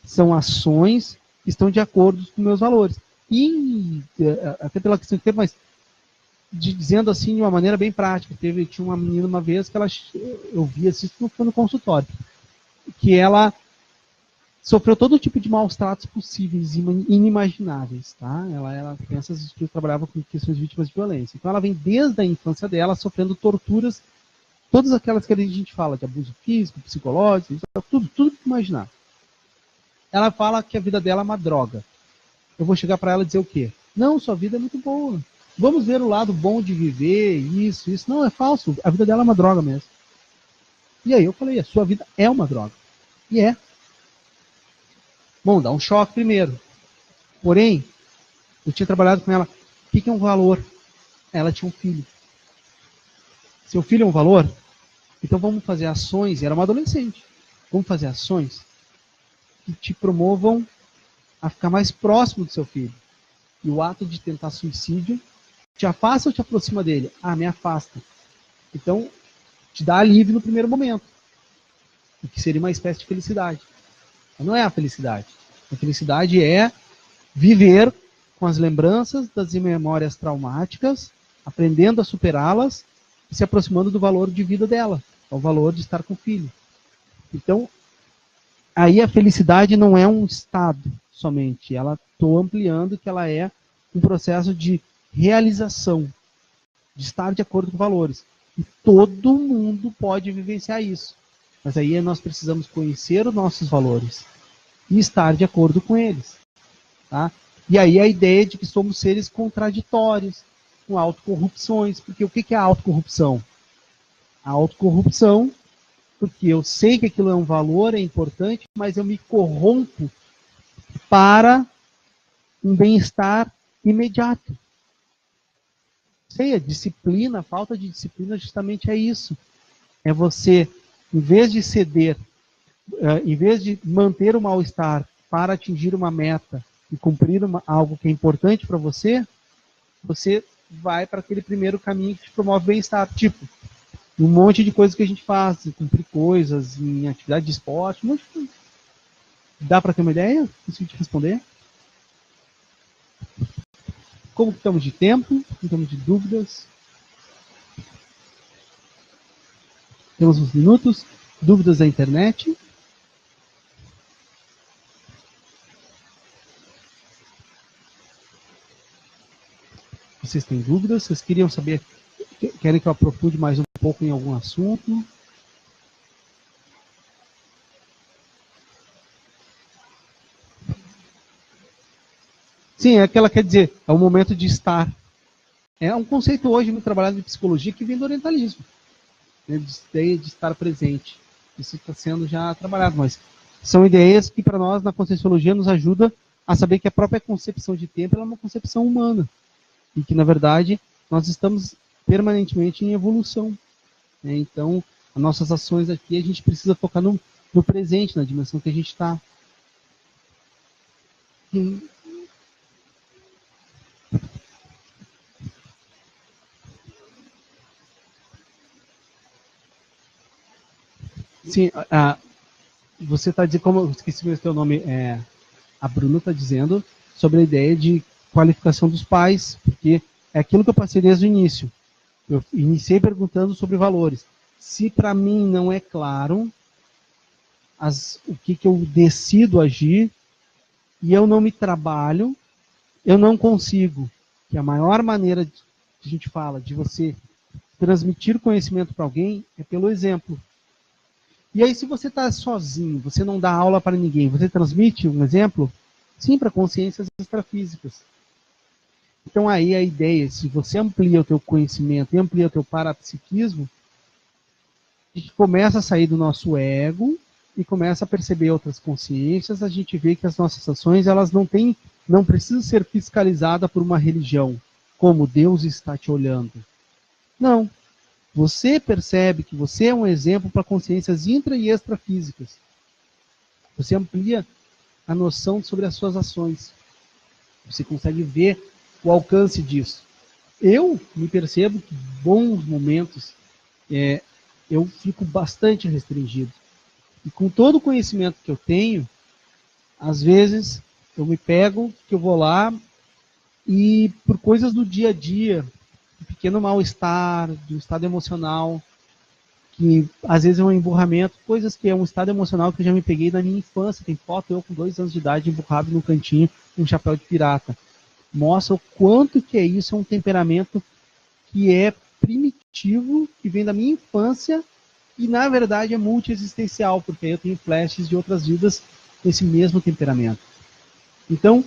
são ações que estão de acordo com meus valores. E até pela questão de tempo, mas dizendo assim de uma maneira bem prática. Tinha uma menina uma vez que eu vi assim, foi no consultório, que ela sofreu todo tipo de maus tratos possíveis e inimagináveis, tá? Ela era criança que trabalhava com questões de vítimas de violência. Então ela vem desde a infância dela sofrendo torturas, todas aquelas que a gente fala de abuso físico, psicológico, tudo que imaginar. Ela fala que a vida dela é uma droga. Eu vou chegar para ela e dizer o quê? Não, sua vida é muito boa. Vamos ver o lado bom de viver, isso. Não, é falso. A vida dela é uma droga mesmo. E aí eu falei, a sua vida é uma droga. E é. Bom, dá um choque primeiro. Porém, eu tinha trabalhado com ela. O que é um valor? Ela tinha um filho. Seu filho é um valor? Então vamos fazer ações. Era uma adolescente. Vamos fazer ações que te promovam a ficar mais próximo do seu filho. E o ato de tentar suicídio te afasta ou te aproxima dele? Ah, me afasta. Então, te dá alívio no primeiro momento. O que seria uma espécie de felicidade. Mas não é a felicidade. A felicidade é viver com as lembranças das memórias traumáticas, aprendendo a superá-las e se aproximando do valor de vida dela, o valor de estar com o filho. Então, aí a felicidade não é um estado somente. Estou ampliando que ela é um processo de realização, de estar de acordo com valores. E todo mundo pode vivenciar isso. Mas aí nós precisamos conhecer os nossos valores e estar de acordo com eles. Tá? E aí a ideia de que somos seres contraditórios, com autocorrupções. Porque o que é a autocorrupção? A autocorrupção, porque eu sei que aquilo é um valor, é importante, mas eu me corrompo para um bem-estar imediato. Sei, a disciplina, a falta de disciplina justamente é isso. É você, em vez de ceder, em vez de manter o mal-estar para atingir uma meta e cumprir algo que é importante para você, você vai para aquele primeiro caminho que te promove bem-estar. Tipo, um monte de coisas que a gente faz, cumprir coisas em atividade de esporte, um monte de coisa. Dá para ter uma ideia? Consigo te responder? Como estamos de tempo? Estamos de dúvidas? Temos uns minutos. Dúvidas da internet? Vocês têm dúvidas? Vocês queriam saber? Querem que eu aprofunde mais um pouco em algum assunto? Sim, é que ela quer dizer, é o momento de estar. É um conceito hoje muito trabalhado de psicologia que vem do orientalismo, né, de ideia de estar presente. Isso está sendo já trabalhado, mas são ideias que para nós na Conscienciologia nos ajuda a saber que a própria concepção de tempo é uma concepção humana e que na verdade nós estamos permanentemente em evolução. Né? Então, as nossas ações aqui a gente precisa focar no presente, na dimensão que a gente está. Sim, você está dizendo, como eu esqueci o seu nome, a Bruna está dizendo sobre a ideia de qualificação dos pais, porque é aquilo que eu passei desde o início. Eu iniciei perguntando sobre valores. Se para mim não é claro o que eu decido agir e eu não me trabalho, eu não consigo. Que a maior maneira que a gente fala de você transmitir conhecimento para alguém é pelo exemplo. E aí, se você está sozinho, você não dá aula para ninguém, você transmite um exemplo? Sim, para consciências extrafísicas. Então aí a ideia, se você amplia o teu conhecimento e amplia o teu parapsiquismo, gente começa a sair do nosso ego e começa a perceber outras consciências, a gente vê que as nossas ações, elas não precisam ser fiscalizadas por uma religião, como Deus está te olhando. Não. Você percebe que você é um exemplo para consciências intra e extrafísicas. Você amplia a noção sobre as suas ações. Você consegue ver o alcance disso. Eu me percebo que em bons momentos eu fico bastante restringido. E com todo o conhecimento que eu tenho, às vezes eu me pego, que eu vou lá e por coisas do dia a dia, um pequeno mal-estar, de um estado emocional, que às vezes é um emburramento, coisas que é um estado emocional que eu já me peguei na minha infância. Tem foto eu com 2 anos de idade emburrado no cantinho com um chapéu de pirata. Mostra o quanto que é isso, é um temperamento que é primitivo, que vem da minha infância e na verdade é multiexistencial, porque eu tenho flashes de outras vidas com esse mesmo temperamento. Então,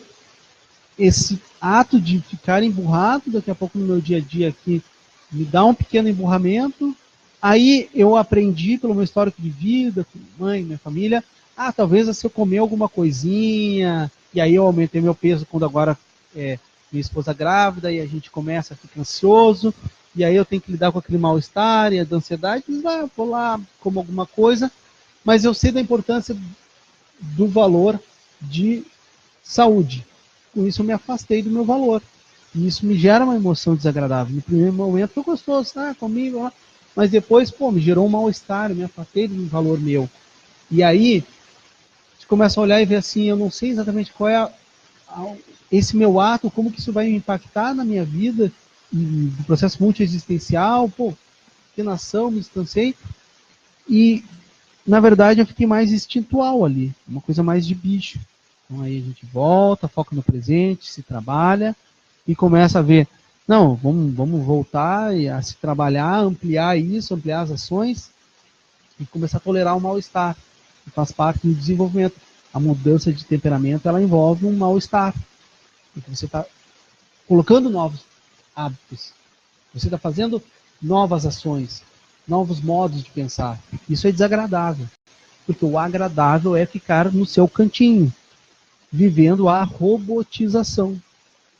esse ato de ficar emburrado daqui a pouco no meu dia a dia aqui me dá um pequeno emburramento. Aí eu aprendi pelo meu histórico de vida, com mãe, minha família, talvez se eu comer alguma coisinha, e aí eu aumentei meu peso quando agora minha esposa grávida, e a gente começa a ficar ansioso, e aí eu tenho que lidar com aquele mal-estar e a ansiedade, eu vou lá, como alguma coisa, mas eu sei da importância do valor de saúde. Com isso eu me afastei do meu valor. E isso me gera uma emoção desagradável. No primeiro momento foi gostoso, comigo, mas depois, me gerou um mal-estar, eu me afastei do valor meu. E aí, você começa a olhar e ver assim, eu não sei exatamente qual é esse meu ato, como que isso vai me impactar na minha vida, no processo multiexistencial, pequena ação, me distanciei. E, na verdade, eu fiquei mais instintual ali, uma coisa mais de bicho. Então aí a gente volta, foca no presente, se trabalha e começa a ver, não, vamos voltar a se trabalhar, ampliar isso, ampliar as ações e começar a tolerar o mal-estar, que faz parte do desenvolvimento. A mudança de temperamento, ela envolve um mal-estar, porque você está colocando novos hábitos, você está fazendo novas ações, novos modos de pensar. Isso é desagradável, porque o agradável é ficar no seu cantinho, vivendo a robotização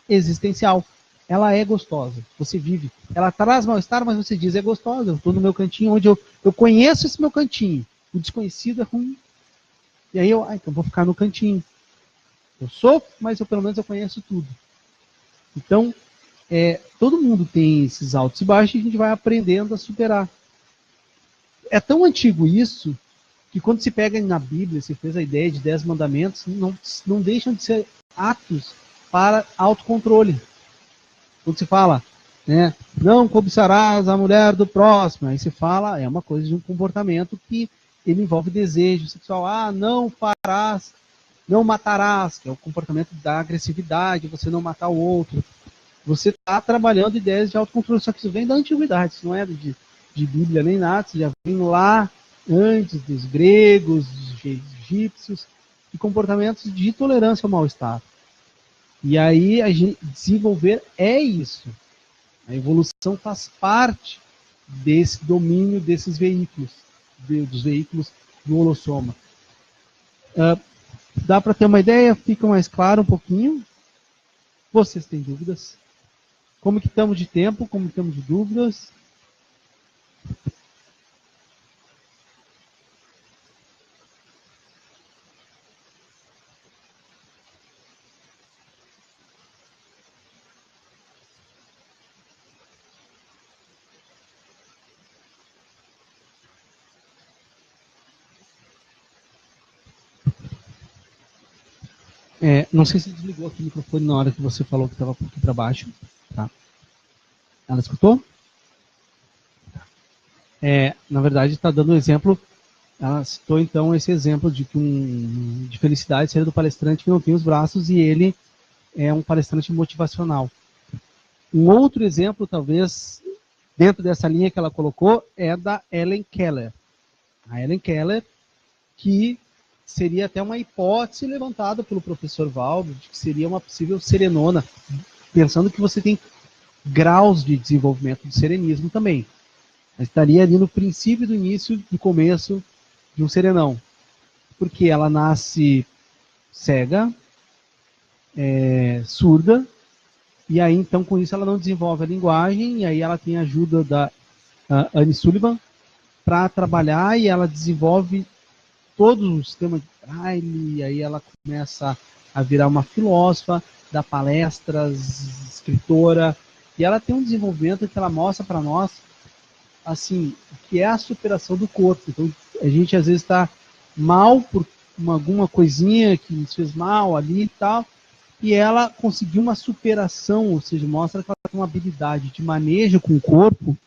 existencial. Ela é gostosa, você vive. Ela traz mal-estar, mas você diz, é gostosa, eu estou no meu cantinho, onde eu conheço esse meu cantinho. O desconhecido é ruim. E aí então vou ficar no cantinho. Eu sofro, mas pelo menos eu conheço tudo. Então, todo mundo tem esses altos e baixos e a gente vai aprendendo a superar. É tão antigo isso, que quando se pega na Bíblia, se fez a ideia de 10 mandamentos, não deixam de ser atos para autocontrole. Quando se fala, não cobiçarás a mulher do próximo, aí se fala, é uma coisa de um comportamento que ele envolve desejo sexual. Não farás, não matarás, que é o comportamento da agressividade, você não matar o outro. Você está trabalhando ideias de autocontrole, só que isso vem da antiguidade, isso não é de Bíblia nem nada, isso já vem lá antes dos gregos, dos egípcios, de comportamentos de tolerância ao mal-estar. E aí a gente desenvolver é isso. A evolução faz parte desse domínio desses veículos, dos veículos do holossoma. Dá para ter uma ideia? Fica mais claro um pouquinho? Vocês têm dúvidas? Como que estamos de tempo? Como estamos de dúvidas? Não sei se desligou aqui o microfone na hora que você falou que estava aqui para baixo. Tá? Ela escutou? Na verdade, está dando um exemplo. Ela citou então esse exemplo de de felicidade seria do palestrante que não tem os braços e ele é um palestrante motivacional. Um outro exemplo, talvez, dentro dessa linha que ela colocou, é da Helen Keller. A Helen Keller, que seria até uma hipótese levantada pelo professor Valdo, de que seria uma possível serenona, pensando que você tem graus de desenvolvimento de serenismo também. Ela estaria ali no princípio do início, do começo de um serenão. Porque ela nasce cega, surda, e aí então com isso ela não desenvolve a linguagem, e aí ela tem a ajuda da Anne Sullivan para trabalhar, e ela desenvolve todo o sistema de Braille, e aí ela começa a virar uma filósofa, dá palestras, escritora, e ela tem um desenvolvimento que ela mostra para nós, assim, que é a superação do corpo. Então a gente às vezes está mal por alguma coisinha que nos fez mal ali e tal, e ela conseguiu uma superação, ou seja, mostra que ela tem uma habilidade de manejo com o corpo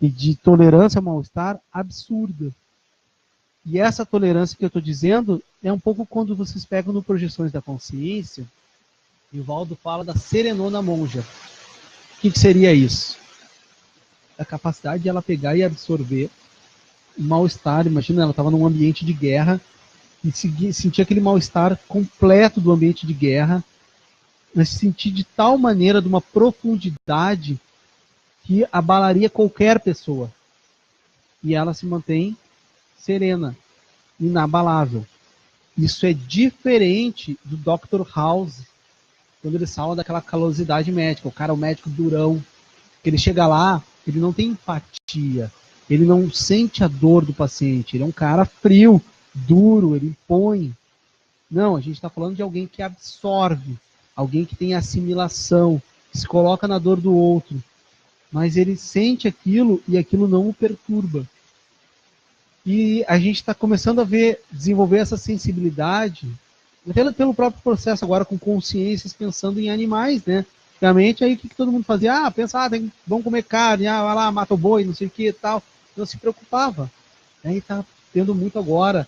e de tolerância ao mal-estar absurda. E essa tolerância que eu estou dizendo é um pouco quando vocês pegam no Projeções da Consciência, e o Valdo fala da serenona monja. O que seria isso? A capacidade de ela pegar e absorver o mal-estar. Imagina, ela estava num ambiente de guerra e sentia aquele mal-estar completo do ambiente de guerra, mas sentir de tal maneira, de uma profundidade, que abalaria qualquer pessoa. E ela se mantém serena, inabalável. Isso é diferente do Dr. House, quando ele fala daquela calosidade médica. O cara é o médico durão, que ele chega lá, ele não tem empatia, ele não sente a dor do paciente, ele é um cara frio, duro, ele impõe. Não, a gente está falando de alguém que absorve, alguém que tem assimilação, que se coloca na dor do outro, mas ele sente aquilo e aquilo não o perturba. E a gente está começando a desenvolver essa sensibilidade, pelo próprio processo agora com consciências, pensando em animais, né? Realmente, aí o que todo mundo fazia? Vamos comer carne, vai lá, mata o boi, não sei o que e tal. Não se preocupava. Aí está tendo muito agora,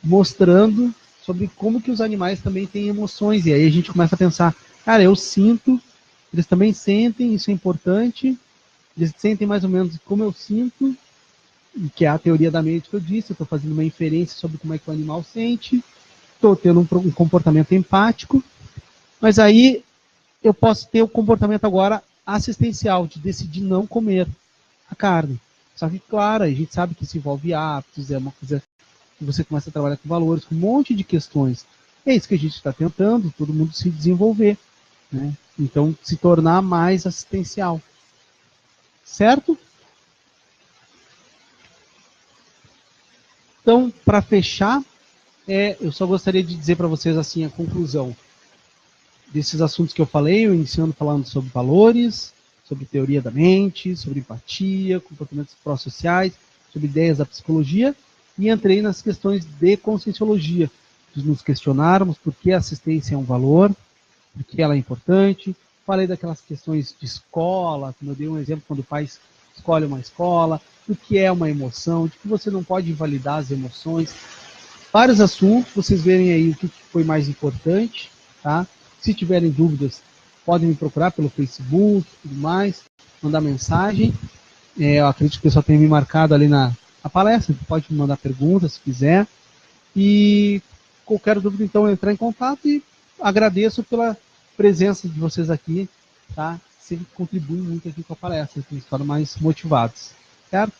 mostrando sobre como que os animais também têm emoções. E aí a gente começa a pensar, cara, eu sinto, eles também sentem, isso é importante, eles sentem mais ou menos como eu sinto, que é a teoria da mente que eu disse, eu estou fazendo uma inferência sobre como é que o animal sente, estou tendo um comportamento empático, mas aí eu posso ter o comportamento agora assistencial, de decidir não comer a carne. Só que, claro, a gente sabe que isso envolve hábitos, é uma coisa que você começa a trabalhar com valores, com um monte de questões. É isso que a gente está tentando, todo mundo se desenvolver, né? Então, se tornar mais assistencial. Certo? Então, para fechar, eu só gostaria de dizer para vocês assim a conclusão desses assuntos que eu falei, eu iniciando falando sobre valores, sobre teoria da mente, sobre empatia, comportamentos pró-sociais, sobre ideias da psicologia, e entrei nas questões de conscienciologia, de nos questionarmos por que a assistência é um valor, por que ela é importante. Falei daquelas questões de escola, como eu dei um exemplo quando o pai escolhe uma escola, do que é uma emoção, de que você não pode invalidar as emoções. Vários assuntos, vocês verem aí o que foi mais importante, tá? Se tiverem dúvidas, podem me procurar pelo Facebook, tudo mais, mandar mensagem. Eu acredito que o pessoal tenha me marcado ali na palestra, pode me mandar perguntas se quiser. E qualquer dúvida, então, entrar em contato, e agradeço pela presença de vocês aqui, tá? Sempre contribuem muito aqui com a palestra, que nos tornam mais motivados, certo?